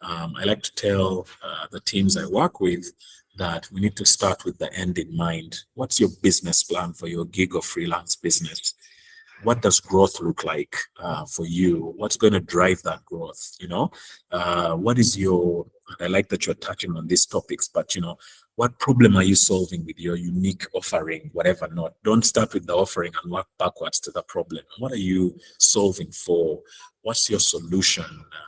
I like to tell the teams I work with that we need to start with the end in mind. What's your business plan for your gig or freelance business? What does growth look like for you? What's going to drive that growth? What is your, I like that you're touching on these topics, but what problem are you solving with your unique offering, whatever not? Don't start with the offering and work backwards to the problem. What are you solving for? What's your solution?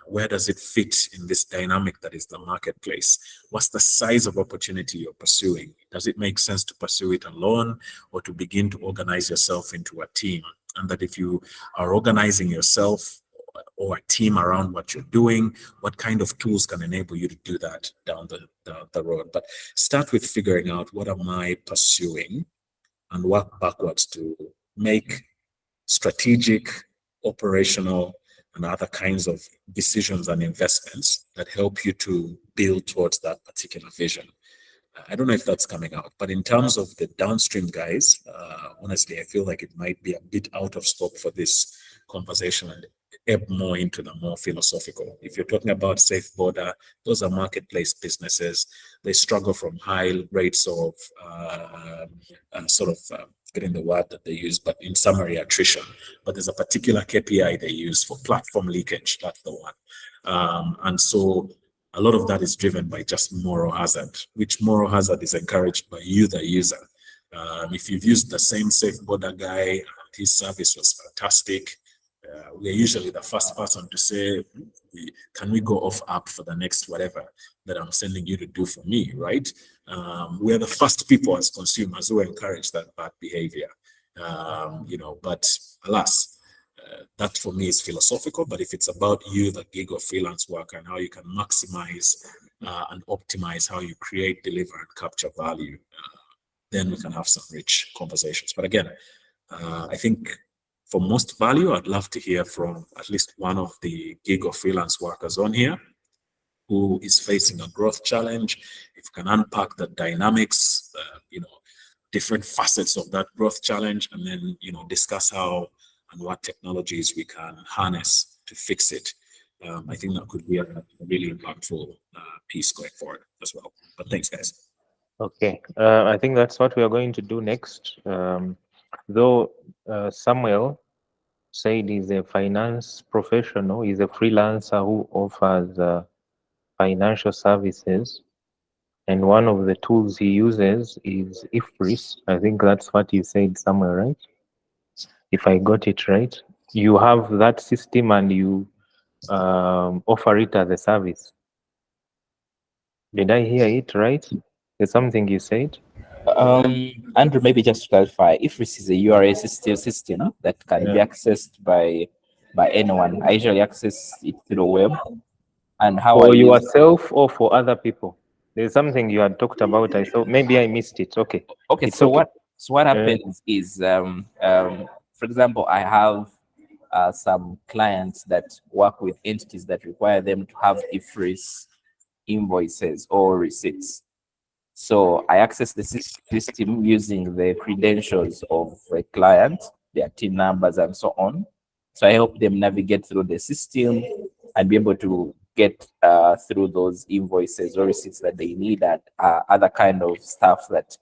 Where does it fit in this dynamic that is the marketplace? What's the size of opportunity you're pursuing? Does it make sense to pursue it alone or to begin to organize yourself into a team? And that if you are organizing yourself or a team around what you're doing, what kind of tools can enable you to do that down the road? But start with figuring out, what am I pursuing, and work backwards to make strategic, operational, and other kinds of decisions and investments that help you to build towards that particular vision. I don't know if that's coming out, but in terms of the downstream guys, honestly, I feel like it might be a bit out of scope for this conversation and ebb more into the more philosophical. If you're talking about Safe Border, those are marketplace businesses. They struggle from high rates of getting the word that they use, but in summary, attrition. But there's a particular KPI they use for platform leakage. That's the one. And so a lot of that is driven by just moral hazard, which moral hazard is encouraged by you, the user. If you've used the same Safe Border guy and his service was fantastic, we're usually the first person to say, can we go off app for the next whatever that I'm sending you to do for me, right? We're the first people as consumers who encourage that bad behavior. But alas, that for me is philosophical. But if it's about you, the gig or freelance worker, and how you can maximize and optimize how you create, deliver, and capture value, then we can have some rich conversations. But again, I think for most value, I'd love to hear from at least one of the gig or freelance workers on here who is facing a growth challenge. If you can unpack the dynamics, different facets of that growth challenge, and then, discuss how and what technologies we can harness to fix it. I think that could be a really impactful piece going forward as well. But thanks, guys. Okay, I think that's what we are going to do next. Though Samuel said he's a finance professional, he's a freelancer who offers financial services. And one of the tools he uses is IFRIS. I think that's what you said somewhere, right? If I got it right. You have that system and you offer it as a service. Did I hear it right? There's something you said? Andrew, maybe just to clarify, IFRIS is a URA system that can be accessed by anyone. I usually access it through the web. And how For I use yourself or for other people? There's something you had talked about. I thought maybe I missed it. Okay. Okay, It's so okay. what happens is, for example, I have some clients that work with entities that require them to have IFRIS invoices or receipts. So I access the system using the credentials of a client, their TIN numbers, and so on. So I help them navigate through the system and be able to get through those invoices or receipts that they need, and other kind of stuff that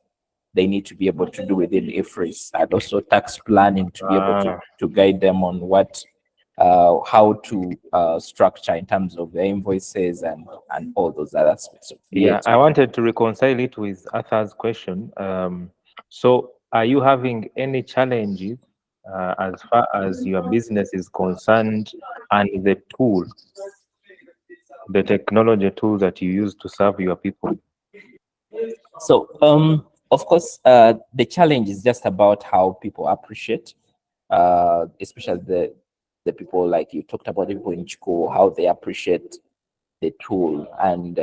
they need to be able to do within IFRIS, and also tax planning to be able to guide them on what how to structure in terms of the invoices and all those other aspects. Yeah, I wanted to reconcile it with Arthur's question. So are you having any challenges as far as your business is concerned and the tool, the technology tool that you use to serve your people? So, of course, the challenge is just about how people appreciate, especially the people like you talked about, the people in Chico, how they appreciate the tool and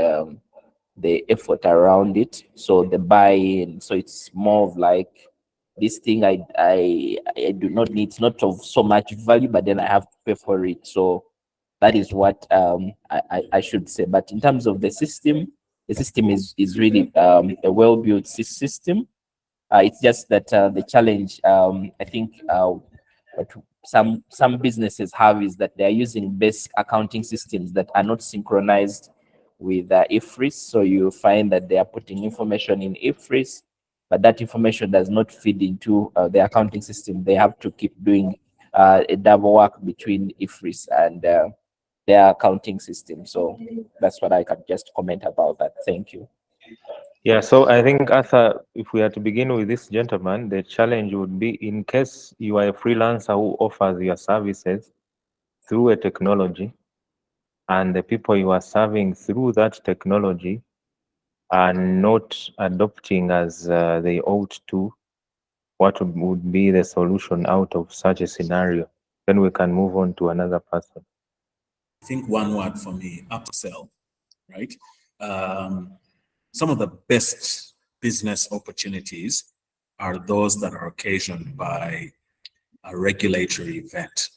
the effort around it. So the buy-in. So it's more of like, this thing I do not need. It's not of so much value, but then I have to pay for it. So that is what I should say. But in terms of the system is really a well-built system. It's just that the challenge, I think, what some businesses have is that they're using basic accounting systems that are not synchronized with IFRIS. So you find that they are putting information in IFRIS, but that information does not feed into the accounting system. They have to keep doing a double work between IFRIS and their accounting system. So that's what I can just comment about that. Thank you. Yeah, so I think, Arthur, if we are to begin with this gentleman, the challenge would be, in case you are a freelancer who offers your services through a technology, and the people you are serving through that technology are not adopting as they ought to, what would be the solution out of such a scenario? Then we can move on to another person. I think one word for me, upsell, right? Some of the best business opportunities are those that are occasioned by a regulatory event.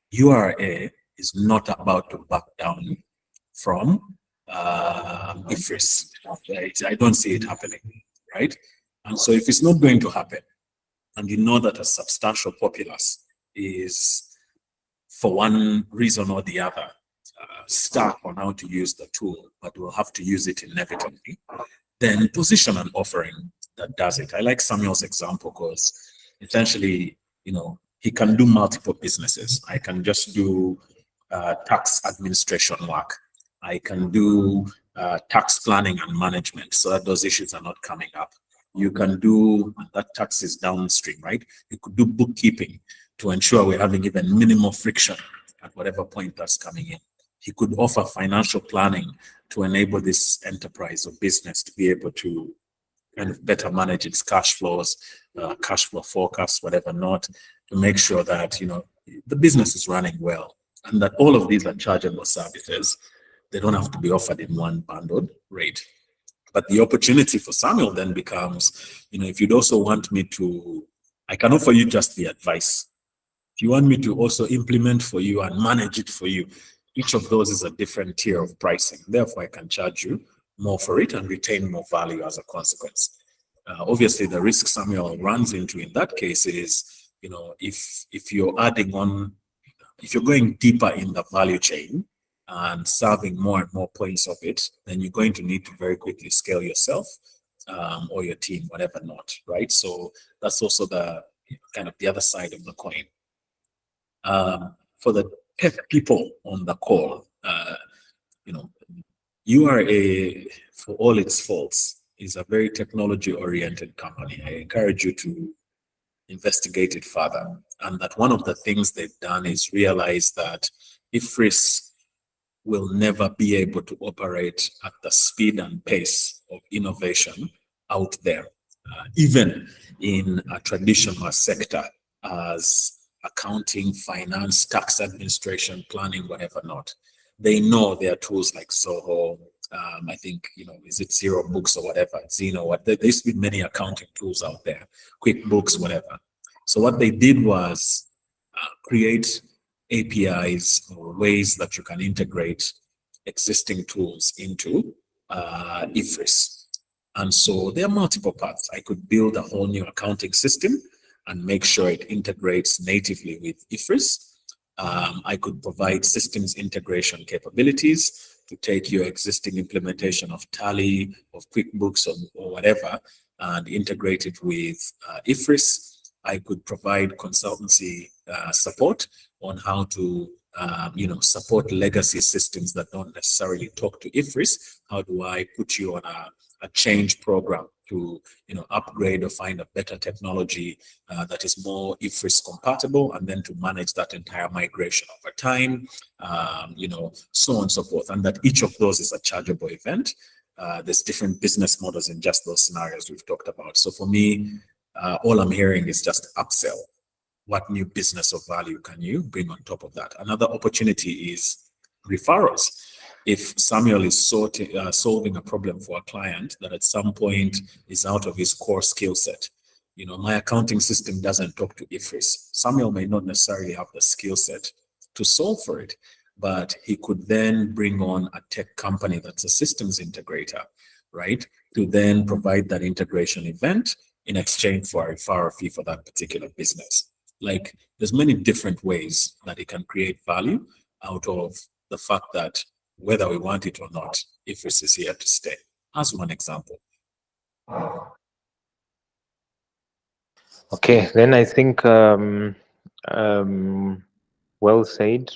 URA is not about to back down from IFRIS. I don't see it happening, right? And so if it's not going to happen, and you know that a substantial populace is, for one reason or the other, stuck on how to use the tool, but will have to use it inevitably, then position an offering that does it. I like Samuel's example because essentially, he can do multiple businesses. I can just do tax administration work. I can do tax planning and management, so that those issues are not coming up. You can do, that tax is downstream, right? You could do bookkeeping to ensure we're having even minimal friction at whatever point that's coming in. He could offer financial planning to enable this enterprise or business to be able to kind of better manage its cash flows, cash flow forecasts, whatever not, to make sure that, you know, the business is running well, and that all of these are chargeable services. They don't have to be offered in one bundled rate. But the opportunity for Samuel then becomes, you know, if you'd also want me to, I can offer you just the advice. If you want me to also implement for you and manage it for you, each of those is a different tier of pricing. Therefore, I can charge you more for it and retain more value as a consequence. Obviously, the risk Samuel runs into in that case is, you know, if you're adding on, if you're going deeper in the value chain and serving more and more points of it, then you're going to need to very quickly scale yourself or your team, whatever not, right? So that's also the kind of the other side of the coin. For the tech people on the call, you know, you are for all its faults, is a very technology-oriented company. I encourage you to investigate it further. And that one of the things they've done is realize that IFRIS will never be able to operate at the speed and pace of innovation out there, even in a traditional sector as accounting, finance, tax administration, planning, whatever not. They know there are tools like Zoho, I think, you know, is it Zero Books or whatever, Zeno, what there's been many accounting tools out there, QuickBooks, whatever. So what they did was create APIs or ways that you can integrate existing tools into IFRIS. And so there are multiple paths. I could build a whole new accounting system and make sure it integrates natively with IFRIS. I could provide systems integration capabilities to take your existing implementation of Tally, of QuickBooks, or whatever, and integrate it with IFRIS. I could provide consultancy support on how to support legacy systems that don't necessarily talk to IFRIS. How do I put you on a change program to upgrade or find a better technology that is more IFRIS compatible, and then to manage that entire migration over time, so on and so forth. And that each of those is a chargeable event. There's different business models in just those scenarios we've talked about. So for me, all I'm hearing is just upsell. What new business of value can you bring on top of that? Another opportunity is referrals. If Samuel is solving a problem for a client that at some point is out of his core skill set, my accounting system doesn't talk to IFRIS. Samuel may not necessarily have the skill set to solve for it, but he could then bring on a tech company that's a systems integrator, right, to then provide that integration event in exchange for a referral fee for that particular business. Like, there's many different ways that it can create value out of the fact that whether we want it or not, IFRIS is here to stay, as one example. Okay, then I think well said.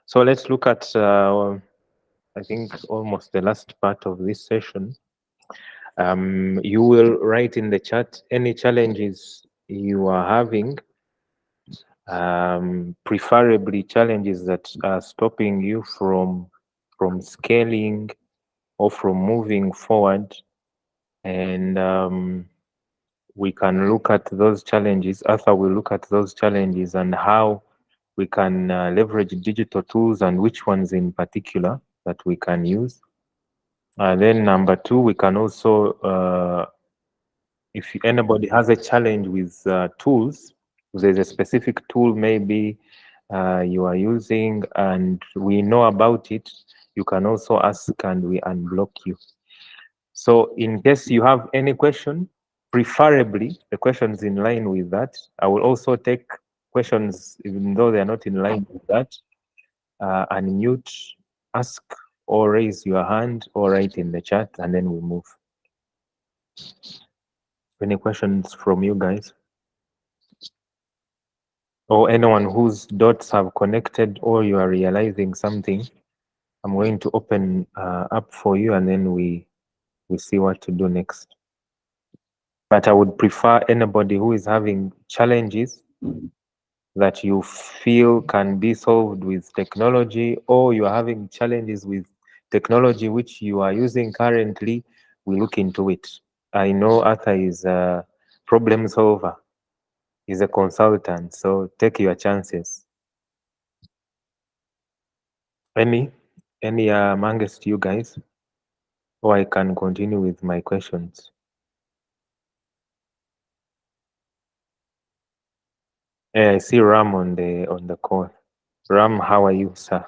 So let's look at, I think, almost the last part of this session. You will write in the chat any challenges you are having, preferably challenges that are stopping you from scaling or from moving forward. And we can look at those challenges. Arthur will look at those challenges and how we can leverage digital tools and which ones in particular that we can use. Then number two, we can also, if anybody has a challenge with tools, if there's a specific tool maybe you are using and we know about it, you can also ask and we unblock you. So in case you have any question, preferably the questions in line with that. I will also take questions even though they are not in line with that. Unmute, ask or raise your hand or write in the chat, and then we move. Any questions from you guys? Or anyone whose dots have connected or you are realizing something? I'm going to open up for you and then we see what to do next. But I would prefer anybody who is having challenges that you feel can be solved with technology, or you are having challenges with technology which you are using currently, we look into it. I know Arthur is a problem solver. He's a consultant, so take your chances. Any amongst you guys? Or I can continue with my questions. I see Ram on the call. Ram, how are you, sir?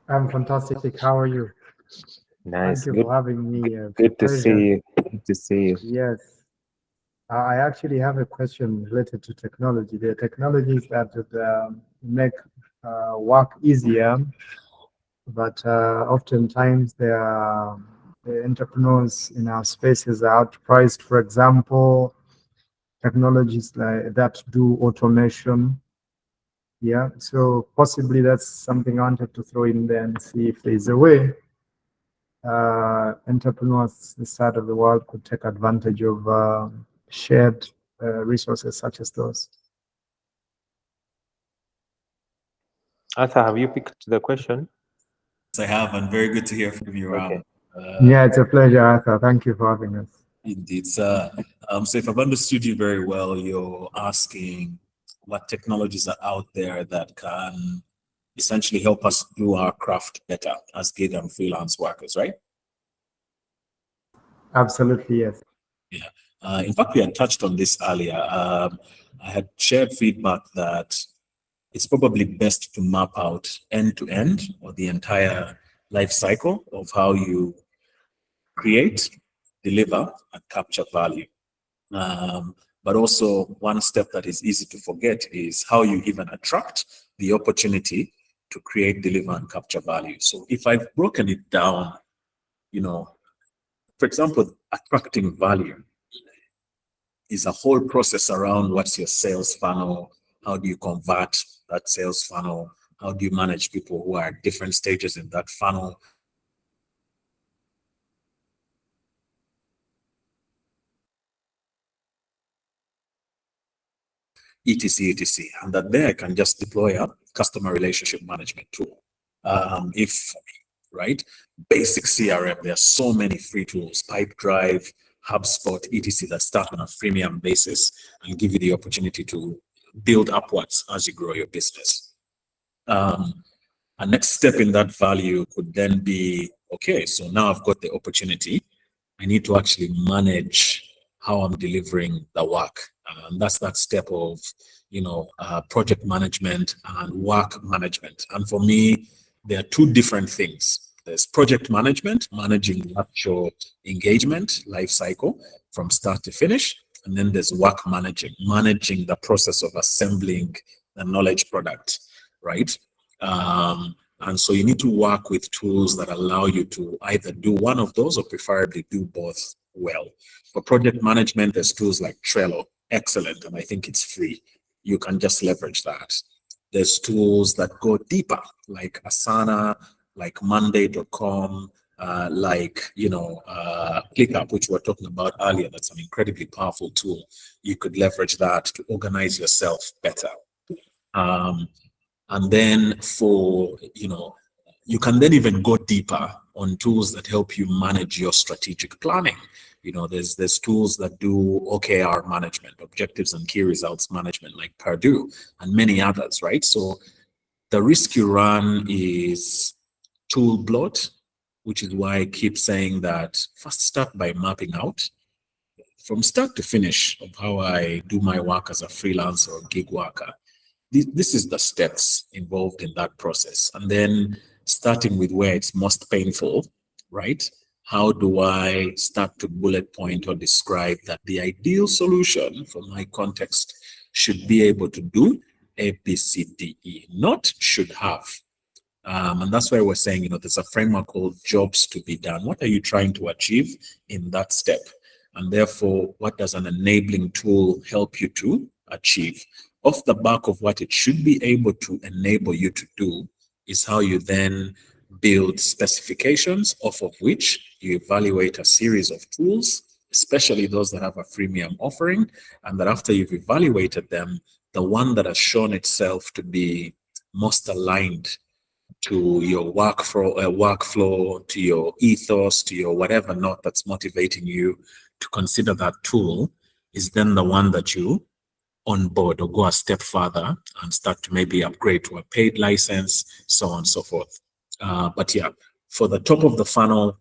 I'm fantastic. How are you? Nice. Thank you Good. for having me. Good to see Pleasure. you. Good to see you. Yes. I actually have a question related to technology. The technologies that would make work easier, but oftentimes the entrepreneurs in our spaces are outpriced. For example, technologies like that do automation. Yeah, so possibly that's something I wanted to throw in there and see if there's a way entrepreneurs this side of the world could take advantage of shared resources such as those. Arthur, have you picked the question? Yes, I have, and very good to hear from you, Ram. Okay. Yeah, it's a pleasure, Arthur. Thank you for having us. Indeed, sir. So if I've understood you very well, you're asking what technologies are out there that can essentially help us do our craft better as gig and freelance workers, right? Absolutely, yes. Yeah. In fact, we had touched on this earlier. I had shared feedback that it's probably best to map out end to end or the entire life cycle of how you create, deliver, and capture value. But also, one step that is easy to forget is how you even attract the opportunity to create, deliver, and capture value. So if I've broken it down, for example, attracting value is a whole process around what's your sales funnel, how do you convert that sales funnel, how do you manage people who are at different stages in that funnel, etc. And that there I can just deploy a customer relationship management tool. Right? Basic CRM, there are so many free tools, Pipedrive, HubSpot, etc. that start on a freemium basis and give you the opportunity to build upwards as you grow your business. A next step in that value could then be, okay, so now I've got the opportunity. I need to actually manage how I'm delivering the work. And that's that step of, project management and work management. And for me, there are two different things. There's project management, managing the actual engagement life cycle from start to finish. And then there's work managing the process of assembling the knowledge product, right? And so you need to work with tools that allow you to either do one of those or preferably do both well. For project management, there's tools like Trello, excellent, and I think it's free. You can just leverage that. There's tools that go deeper, like Asana, like Monday.com, ClickUp, which we were talking about earlier. That's an incredibly powerful tool. You could leverage that to organize yourself better. And then you can then even go deeper on tools that help you manage your strategic planning. There's tools that do OKR management, objectives and key results management, like Purdue and many others, right? So the risk you run is tool bloat, which is why I keep saying that first start by mapping out from start to finish of how I do my work as a freelancer or gig worker. This is the steps involved in that process. And then starting with where it's most painful, right? How do I start to bullet point or describe that the ideal solution for my context should be able to do A, B, C, D, E, not should have. And that's why we're saying, there's a framework called jobs to be done. What are you trying to achieve in that step? And therefore, what does an enabling tool help you to achieve? Off the back of what it should be able to enable you to do is how you then build specifications off of which you evaluate a series of tools, especially those that have a freemium offering, and that after you've evaluated them, the one that has shown itself to be most aligned to your workflow, to your ethos, to your whatever not that's motivating you to consider that tool, is then the one that you onboard or go a step further and start to maybe upgrade to a paid license, so on and so forth. But yeah, for the top of the funnel,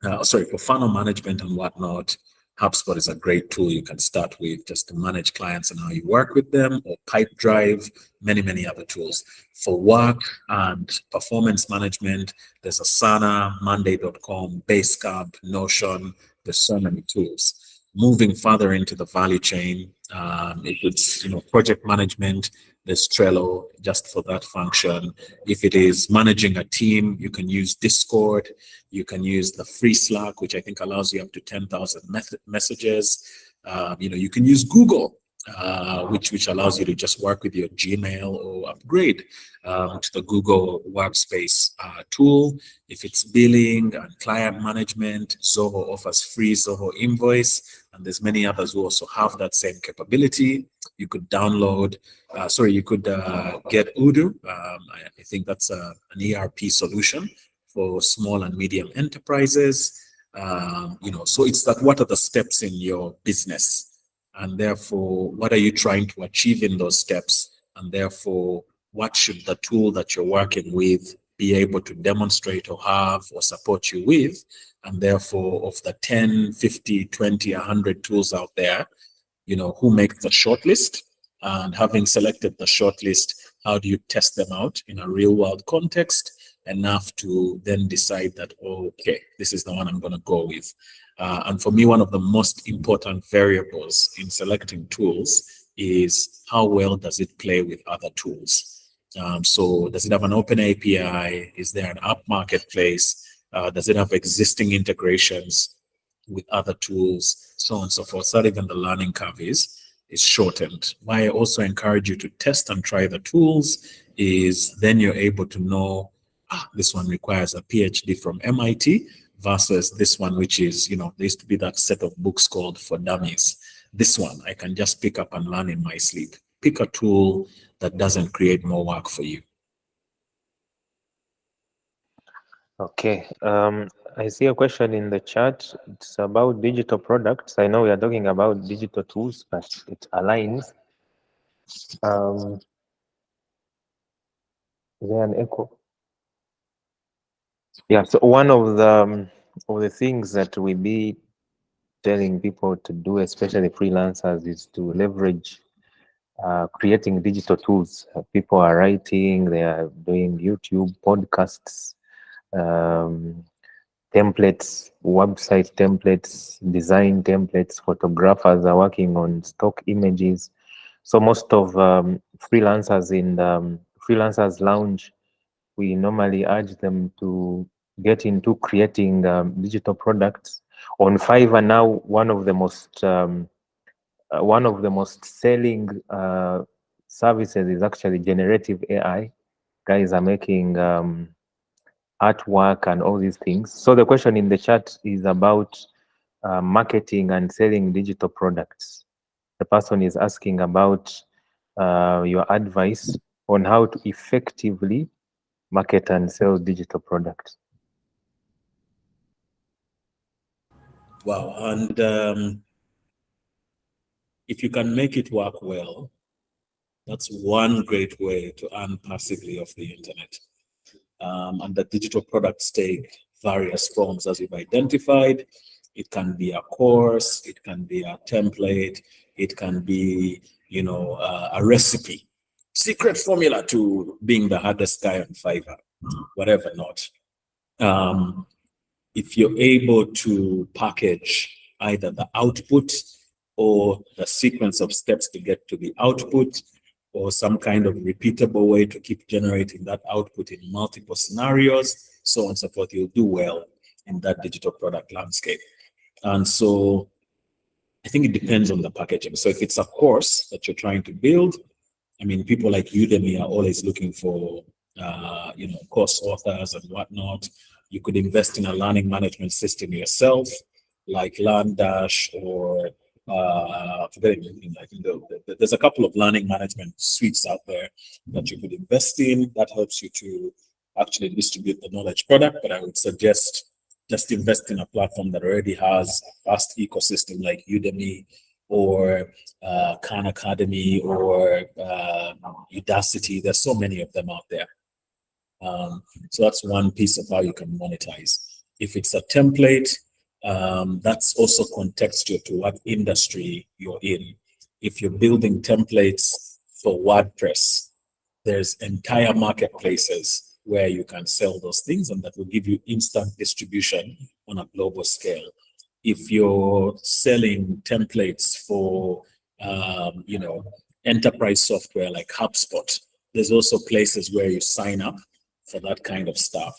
for funnel management and whatnot, HubSpot is a great tool you can start with just to manage clients and how you work with them, or Pipedrive, many other tools. For work and performance management, there's Asana, Monday.com, Basecamp, Notion. There's so many tools. Moving further into the value chain, if it's project management, there's Trello just for that function. If it is managing a team, you can use Discord. You can use the free Slack, which I think allows you up to 10,000 messages. You can use Google, which allows you to just work with your Gmail or upgrade to the Google Workspace tool. If it's billing and client management, Zoho offers free Zoho Invoice, and there's many others who also have that same capability. You could download, you could get Odoo. I think that's an ERP solution for small and medium enterprises. So it's that, what are the steps in your business? And therefore, what are you trying to achieve in those steps? And therefore, what should the tool that you're working with be able to demonstrate or have or support you with? And therefore, of the 10, 50, 20, 100 tools out there, who make the shortlist? And having selected the shortlist, how do you test them out in a real world context enough to then decide that, okay, this is the one I'm going to go with? And for me, one of the most important variables in selecting tools is how well does it play with other tools? So does it have an open API? Is there an app marketplace? Does it have existing integrations with other tools, so on and so forth, so that even the learning curve is shortened. Why I also encourage you to test and try the tools is then you're able to know, this one requires a PhD from MIT versus this one, which is, there used to be that set of books called For Dummies. This one, I can just pick up and learn in my sleep. Pick a tool that doesn't create more work for you. Okay. I see a question in the chat. It's about digital products. I know we are talking about digital tools, but it aligns. Is there an echo? Yeah. So one of the things that we be telling people to do, especially freelancers, is to leverage creating digital tools. People are writing, they are doing YouTube, podcasts, templates, website templates, design templates. Photographers are working on stock images. So most of freelancers in the Freelancers Lounge, we normally urge them to get into creating digital products. On Fiverr now, one of the most selling services is actually generative AI. Guys are making artwork and all these things. So the question in the chat is about marketing and selling digital products. The person is asking about your advice on how to effectively market and sell digital products. Wow. And if you can make it work well, that's one great way to earn passively off the internet. And the digital products take various forms, as you've identified. It can be a course, it can be a template, it can be, a recipe, secret formula to being the hardest guy on Fiverr, whatever not. If you're able to package either the output or the sequence of steps to get to the output, or some kind of repeatable way to keep generating that output in multiple scenarios, so on and so forth, you'll do well in that digital product landscape. And so I think it depends on the packaging. So if it's a course that you're trying to build, people like Udemy are always looking for, course authors and whatnot. You could invest in a learning management system yourself, like LearnDash or there's a couple of learning management suites out there that you could invest in that helps you to actually distribute the knowledge product, but I would suggest just invest in a platform that already has a vast ecosystem like Udemy or Khan Academy or Udacity. There's so many of them out there. So that's one piece of how you can monetize. If it's a template, that's also contextual to what industry you're in. If you're building templates for WordPress, there's entire marketplaces where you can sell those things, and that will give you instant distribution on a global scale. If you're selling templates for, enterprise software like HubSpot, there's also places where you sign up for that kind of stuff.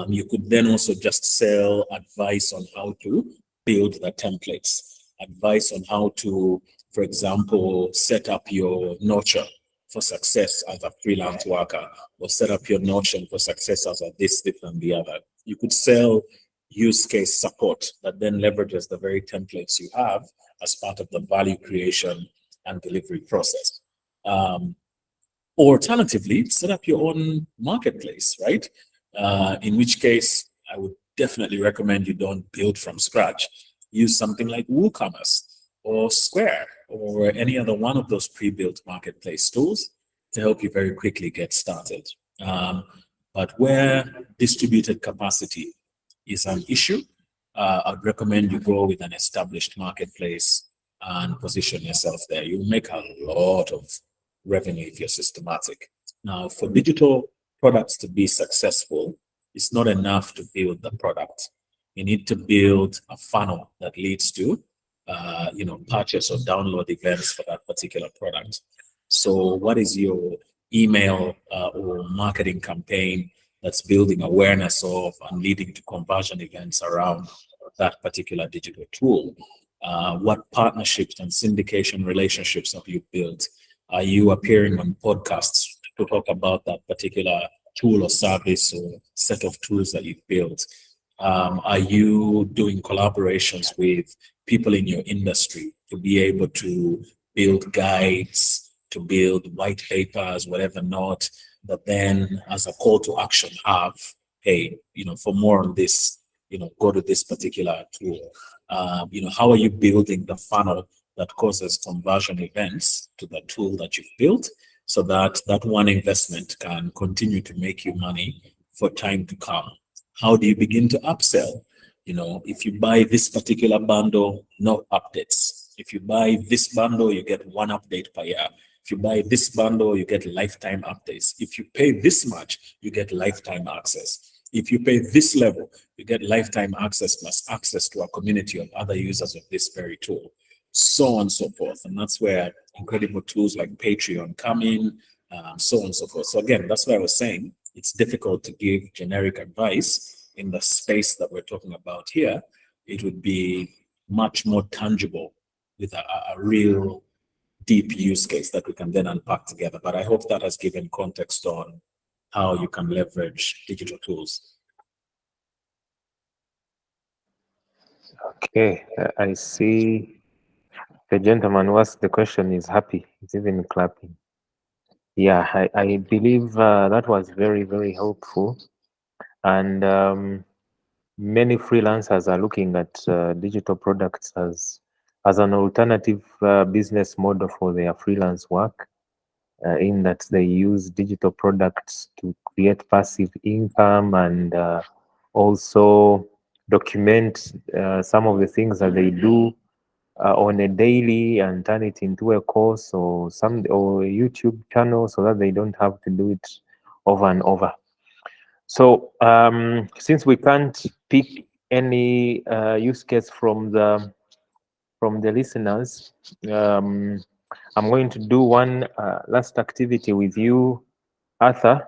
You could then also just sell advice on how to build the templates, advice on how to, for example, set up your Nurture for success as a freelance worker, or set up your Notion for success as a this, and the other. You could sell use case support that then leverages the very templates you have as part of the value creation and delivery process. Or alternatively, set up your own marketplace, right? In which case, I would definitely recommend you don't build from scratch. Use something like WooCommerce or Square or any other one of those pre-built marketplace tools to help you very quickly get started. But where distributed capacity is an issue, I'd recommend you go with an established marketplace and position yourself there. You'll make a lot of revenue if you're systematic. Now, for digital products to be successful, it's not enough to build the product. You need to build a funnel that leads to, purchase or download events for that particular product. So, what is your email or marketing campaign that's building awareness of and leading to conversion events around that particular digital tool? What partnerships and syndication relationships have you built? Are you appearing on podcasts to talk about that particular tool or service or set of tools that you've built? Are you doing collaborations with people in your industry to be able to build guides, to build white papers, whatever not, that then as a call to action have, hey, for more on this, go to this particular tool. How are you building the funnel that causes conversion events to the tool that you've built, so that that one investment can continue to make you money for time to come? How do you begin to upsell? If you buy this particular bundle, no updates. If you buy this bundle, you get one update per year. If you buy this bundle, you get lifetime updates. If you pay this much, you get lifetime access. If you pay this level, you get lifetime access plus access to a community of other users of this very tool, so on and so forth. And that's where incredible tools like Patreon come in, so on and so forth. So again, that's why I was saying it's difficult to give generic advice in the space that we're talking about here. It would be much more tangible with a real deep use case that we can then unpack together. But I hope that has given context on how you can leverage digital tools. Okay, I see the gentleman who asked the question is happy. He's even clapping. Yeah, I believe that was very, very helpful. And many freelancers are looking at digital products as an alternative business model for their freelance work, in that they use digital products to create passive income and also document some of the things that they do on a daily and turn it into a course or a YouTube channel, so that they don't have to do it over and over. So since we can't pick any use case from the listeners, I'm going to do one last activity with you, Arthur.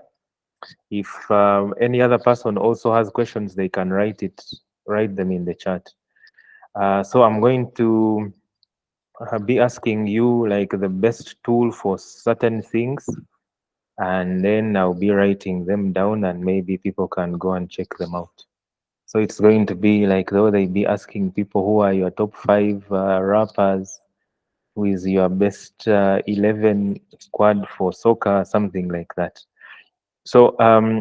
If any other person also has questions, they can write them in the chat. So I'm going to be asking you like the best tool for certain things, and then I'll be writing them down, and maybe people can go and check them out. So it's going to be like, though, they be asking people who are your top 5 rappers, who is your best 11 squad for soccer, something like that. So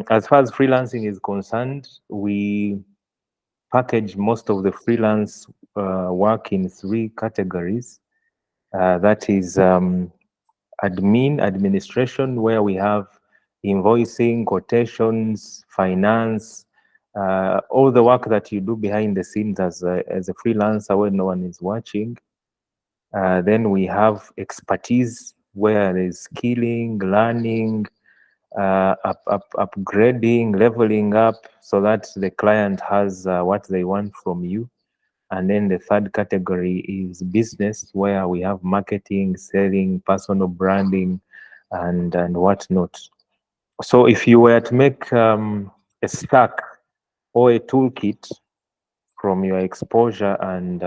as far as freelancing is concerned, we package most of the freelance work in 3 categories. That is administration, where we have invoicing, quotations, finance, all the work that you do behind the scenes as a freelancer when no one is watching. Then we have expertise, where there's skilling, learning, upgrading, leveling up, so that the client has what they want from you. And then the 3rd category is business, where we have marketing, selling, personal branding, and whatnot. So if you were to make a stack or a toolkit from your exposure and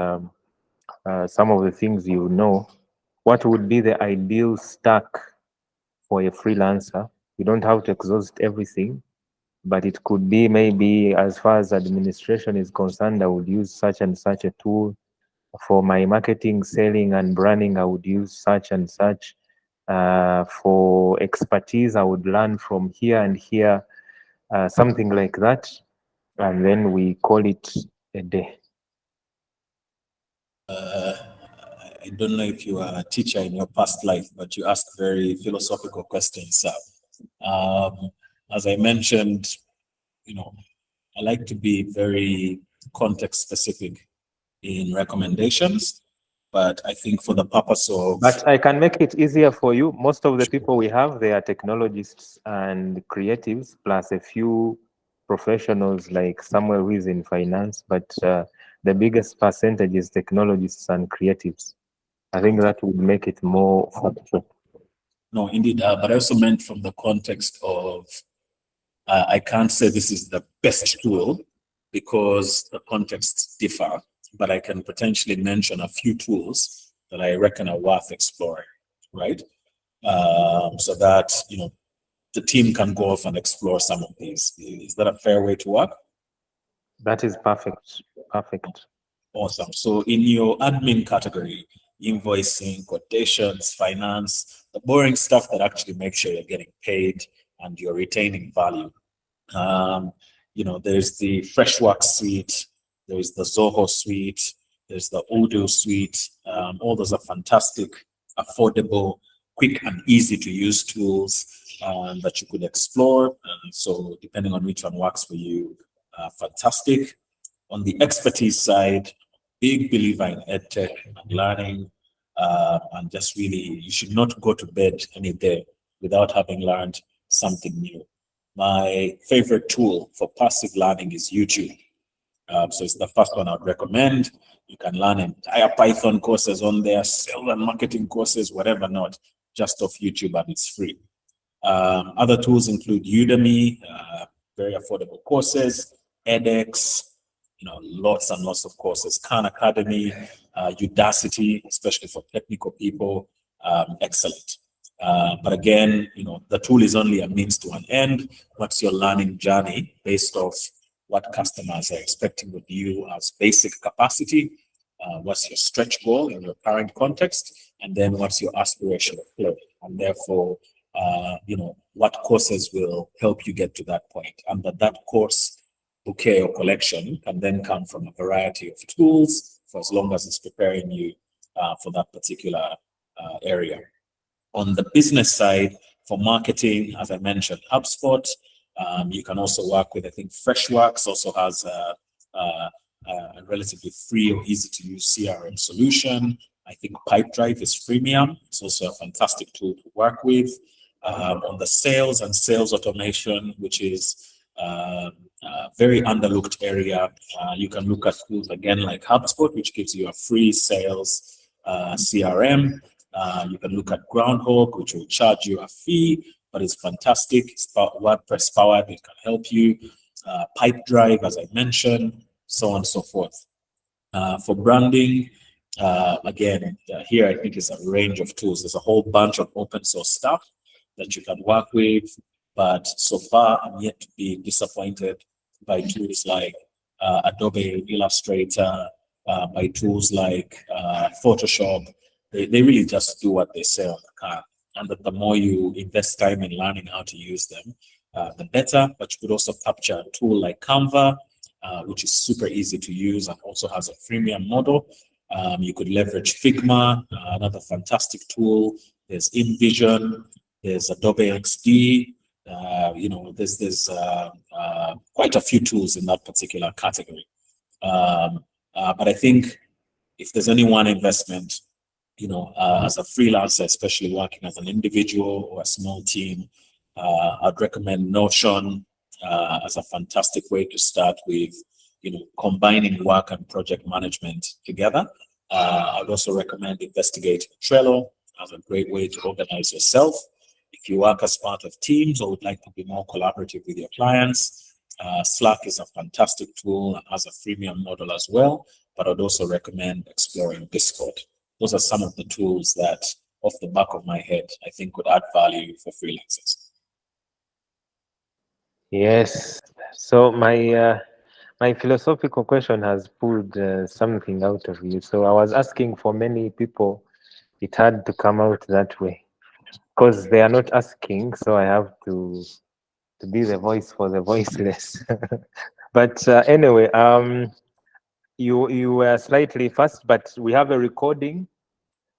some of the things you know, what would be the ideal stack for a freelancer? You don't have to exhaust everything, but it could be maybe, as far as administration is concerned, I would use such and such a tool. For my marketing, selling, and branding, I would use such and such. For expertise, I would learn from here and here, something like that. And then we call it a day. I don't know if you are a teacher in your past life, but you ask very philosophical questions. As I mentioned, I like to be very context specific in recommendations, but I think for the purpose of... But I can make it easier for you. Most of the people we have, they are technologists and creatives, plus a few professionals like somewhere who is in finance, but the biggest percentage is technologists and creatives. I think that would make it more factual. No, indeed, but I also meant from the context of, I can't say this is the best tool because the contexts differ, but I can potentially mention a few tools that I reckon are worth exploring, right? So that, the team can go off and explore some of these. Is that a fair way to work? That is perfect. Perfect. Awesome. So in your admin category, invoicing, quotations, finance, the boring stuff that actually makes sure you're getting paid and you're retaining value. There's the Freshworks suite, there's the Zoho suite, there's the Odoo suite. All those are fantastic, affordable, quick and easy to use tools that you could explore. So depending on which one works for you, fantastic. On the expertise side, big believer in edtech and learning, and just really, you should not go to bed any day without having learned something new. My favorite tool for passive learning is YouTube. So it's the first one I'd recommend. You can learn entire Python courses on there, sales and marketing courses, whatever not, just off YouTube, and it's free. Other tools include Udemy, very affordable courses, edX, lots and lots of courses, Khan Academy, Udacity, especially for technical people, excellent. But again, the tool is only a means to an end. What's your learning journey based off what customers are expecting with you as basic capacity? What's your stretch goal in your current context? And then what's your aspirational flow? And therefore, what courses will help you get to that point? And that course bouquet or collection can then come from a variety of tools for as long as it's preparing you for that particular area. On the business side, for marketing, as I mentioned, HubSpot. You can also work with, I think Freshworks also has a relatively free or easy to use CRM solution. I think Pipedrive is freemium. It's also a fantastic tool to work with. On the sales and sales automation, which is a very underlooked area, you can look at tools again like HubSpot, which gives you a free sales CRM. You can look at Groundhog, which will charge you a fee, but it's fantastic. It's WordPress powered. It can help you. Pipedrive, as I mentioned, so on and so forth. For branding, again, here I think it's a range of tools. There's a whole bunch of open source stuff that you can work with, but so far I'm yet to be disappointed by tools like Adobe Illustrator, by tools like Photoshop. They really just do what they say on the card. And that the more you invest time in learning how to use them, the better. But you could also capture a tool like Canva, which is super easy to use and also has a freemium model. You could leverage Figma, another fantastic tool. There's InVision, there's Adobe XD. There's quite a few tools in that particular category. But I think if there's any one investment, as a freelancer, especially working as an individual or a small team, I'd recommend Notion as a fantastic way to start with, combining work and project management together. I'd also recommend investigating Trello as a great way to organize yourself. If you work as part of teams or would like to be more collaborative with your clients, Slack is a fantastic tool and has a freemium model as well. But I'd also recommend exploring Discord. Those are some of the tools that, off the back of my head, I think could add value for freelancers. Yes. So my philosophical question has pulled something out of you. So I was asking for many people, it had to come out that way because they are not asking. So I have to be the voice for the voiceless. But anyway, you were slightly fast, but we have a recording.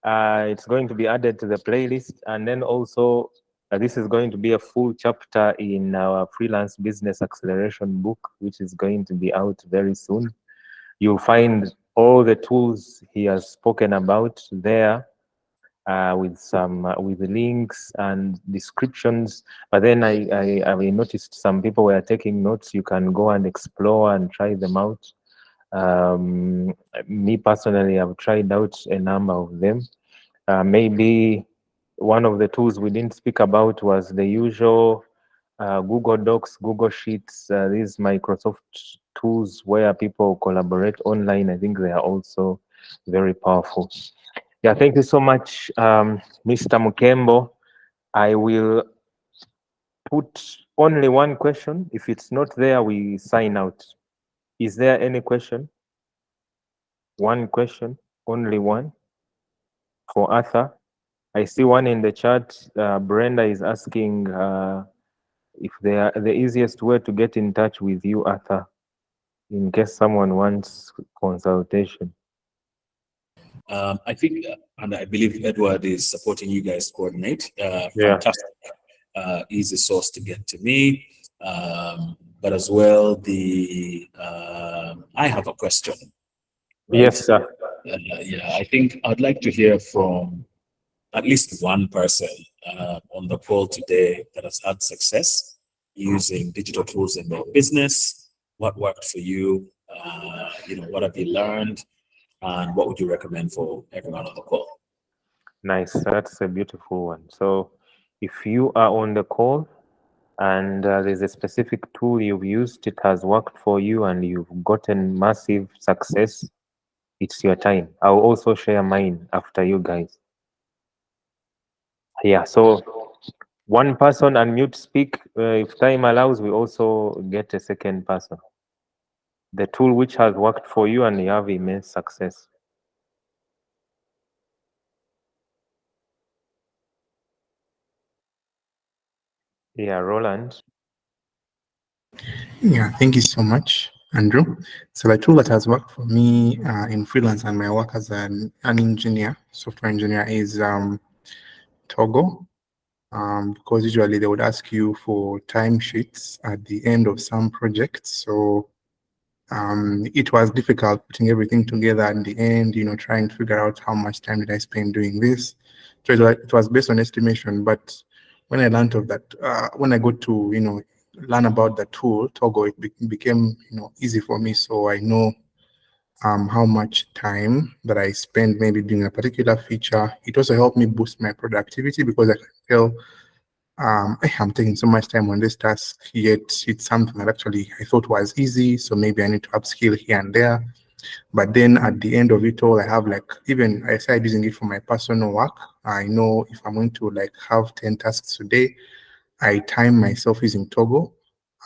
It's going to be added to the playlist, and then also this is going to be a full chapter in our freelance business acceleration book, which is going to be out very soon. You'll find all the tools he has spoken about there, with links and descriptions. But then I noticed some people were taking notes. You can go and explore and try them out. Me personally, I've tried out a number of them. Maybe one of the tools we didn't speak about was the usual Google Docs, Google Sheets, these Microsoft tools where people collaborate online. I think they are also very powerful. Yeah, thank you so much, Mr. Mukembo. I will put only one question. If it's not there, we sign out. Is there any question? One question, only one for Arthur. I see one in the chat. Brenda is asking if they are the easiest way to get in touch with you, Arthur, in case someone wants consultation. I think, and I believe Edward is supporting you guys coordinate. Yeah. Fantastic, easy source to get to me. But as well, I have a question. Right? Yes, sir. Yeah, I think I'd like to hear from at least one person on the call today that has had success using digital tools in their business. What worked for you? What have you learned? And what would you recommend for everyone on the call? Nice. That's a beautiful one. So if you are on the call and there's a specific tool you've used, it has worked for you and you've gotten massive success, it's your time. I'll also share mine after you guys. Yeah, so one person unmute, speak. If time allows, we also get a second person. The tool which has worked for you and you have immense success. Yeah, Roland. Yeah, thank you so much, Andrew. So the tool that has worked for me in freelance and my work as an engineer, software engineer, is Togo. Because usually they would ask you for timesheets at the end of some projects. So it was difficult putting everything together in the end, trying to figure out how much time did I spend doing this. So it was based on estimation. But when I learned of that, when I got to, learn about the tool, Togo, it became, easy for me. So I know how much time that I spend maybe doing a particular feature. It also helped me boost my productivity because I can tell I'm taking so much time on this task, yet it's something that actually I thought was easy. So maybe I need to upskill here and there. But then at the end of it all, I have even I started using it for my personal work. I know if I'm going to have 10 tasks today, I time myself using Togo.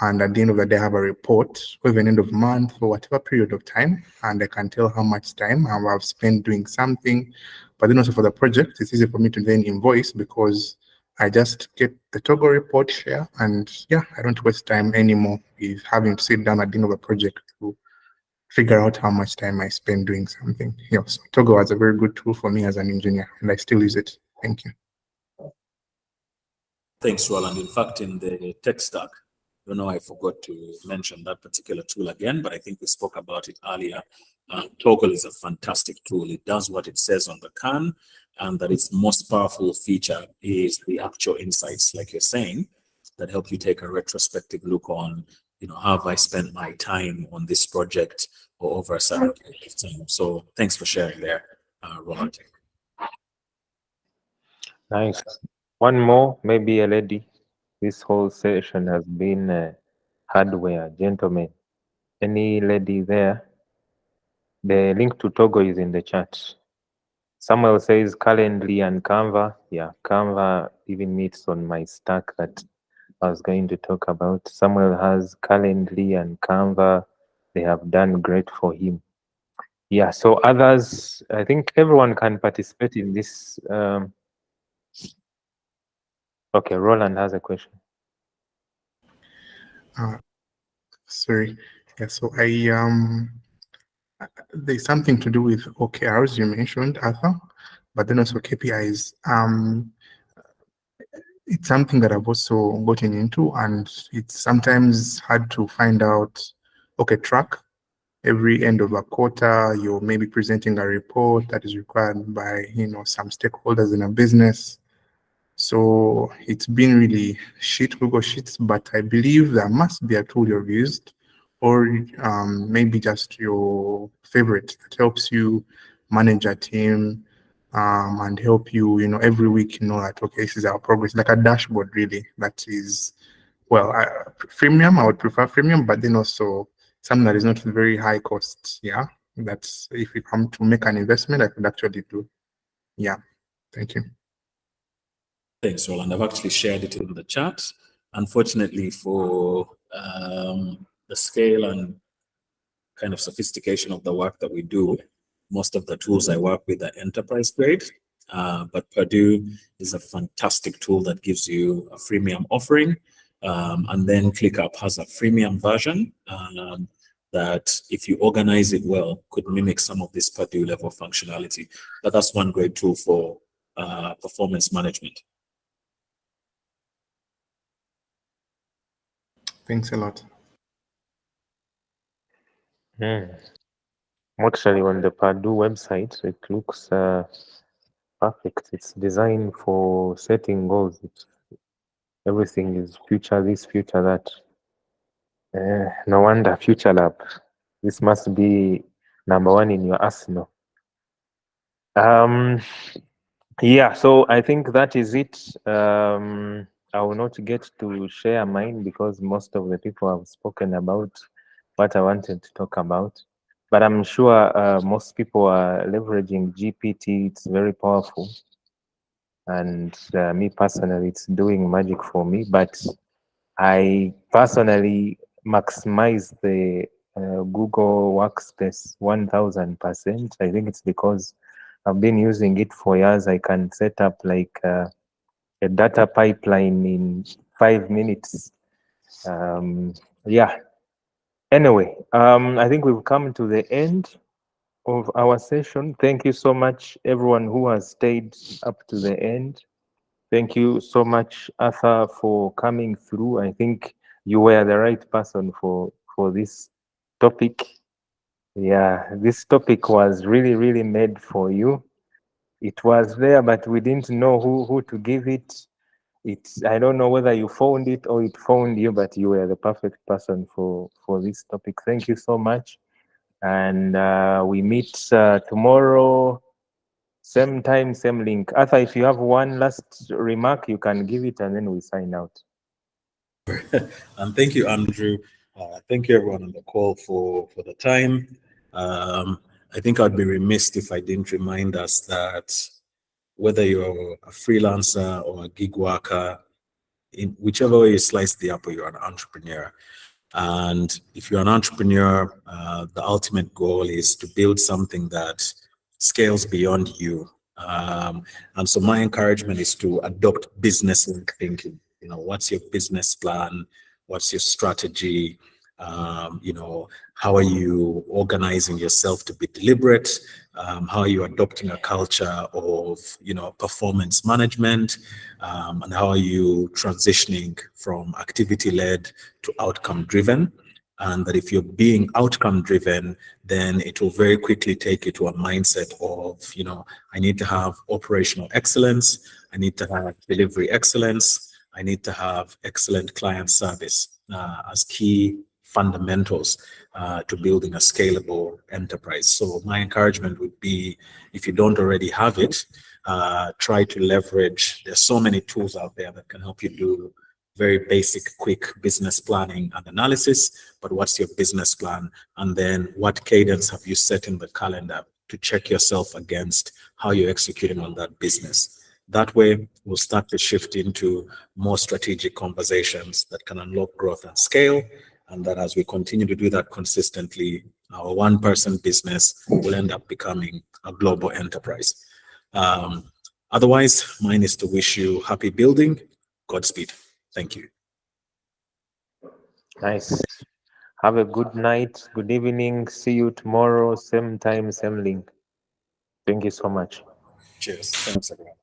And at the end of the day, I have a report, or even end of month, for whatever period of time, and I can tell how much time I've spent doing something. But then also for the project, it's easy for me to then invoice because I just get the Togo report share, and yeah, I don't waste time anymore with having to sit down at the end of a project to figure out how much time I spend doing something. Yeah, so Togo was a very good tool for me as an engineer, and I still use it. Thank you. Thanks, Roland. In fact, in the tech stack, I don't know, I forgot to mention that particular tool again, but I think we spoke about it earlier. Toggle is a fantastic tool. It does what it says on the can, and that its most powerful feature is the actual insights, like you're saying, that help you take a retrospective look on, how have I spent my time on this project or over a certain period of time. So thanks for sharing there, Roland. Nice. One more, maybe a lady. This whole session has been hardware, gentlemen. Any lady there? The link to Togo is in the chat. Samuel says Calendly and Canva. Yeah, Canva even meets on my stack that I was going to talk about. Samuel has Calendly and Canva. They have done great for him. Yeah, so others, I think everyone can participate in this. Okay, Roland has a question. Sorry. Yeah, so there's something to do with OKRs you mentioned, Arthur, but then also KPIs. It's something that I've also gotten into, and it's sometimes hard to find out, okay, track. Every end of a quarter, you're maybe presenting a report that is required by, some stakeholders in a business. So it's been really Google Sheets, but I believe there must be a tool you've used, or maybe just your favorite that helps you manage a team and help you, every week know that, okay, this is our progress, like a dashboard really, that is, well, freemium. I would prefer freemium, but then also something that is not very high cost. Yeah, that's if you come to make an investment, I could actually do. Yeah, thank you. Thanks, Roland. I've actually shared it in the chat. Unfortunately, for the scale and kind of sophistication of the work that we do, most of the tools I work with are enterprise grade. But Purdue is a fantastic tool that gives you a freemium offering. And then ClickUp has a freemium version that, if you organize it well, could mimic some of this Purdue level functionality. But that's one great tool for performance management. Thanks a lot. Actually, on the Purdue website, it looks perfect. It's designed for setting goals. Everything is future this, future that. No wonder Future Lab. This must be #1 in your arsenal. Yeah, so I think that is it. I will not get to share mine because most of the people have spoken about what I wanted to talk about. But I'm sure most people are leveraging GPT. It's very powerful. And me personally, it's doing magic for me. But I personally maximize the Google Workspace 1000%. I think it's because I've been using it for years. I can set up like a data pipeline in 5 minutes. Yeah. Anyway, I think we've come to the end of our session. Thank you so much, everyone who has stayed up to the end. Thank you so much, Arthur, for coming through. I think you were the right person for this topic. Yeah, this topic was really made for you. It was there, but we didn't know who to give it. I don't know whether you found it or it found you, but you were the perfect person for this topic. Thank you so much. And we meet tomorrow, same time, same link. Arthur, if you have one last remark, you can give it and then we sign out. And thank you, Andrew. Thank you, everyone on the call for the time. I think I'd be remiss if I didn't remind us that whether you're a freelancer or a gig worker, in whichever way you slice the apple, you're an entrepreneur. And if you're an entrepreneur, the ultimate goal is to build something that scales beyond you And so my encouragement is to adopt business link thinking. You know, what's your business plan? What's your strategy? You know, how are you organizing yourself to be deliberate? How are you adopting a culture of, you know, performance management? And how are you transitioning from activity-led to outcome-driven? And that if you're being outcome-driven, then it will very quickly take you to a mindset of, you know, I need to have operational excellence, I need to have delivery excellence, I need to have excellent client service as key fundamentals to building a scalable enterprise. So my encouragement would be, if you don't already have it, try to leverage. There's so many tools out there that can help you do very basic, quick business planning and analysis. But what's your business plan? And then what cadence have you set in the calendar to check yourself against how you're executing on that business? That way, we'll start to shift into more strategic conversations that can unlock growth and scale. And that as we continue to do that consistently, our one-person business will end up becoming a global enterprise. Otherwise, mine is to wish you happy building. Godspeed. Thank you. Nice. Have a good night, good evening. See you tomorrow, same time, same link. Thank you so much. Cheers. Thanks, everyone.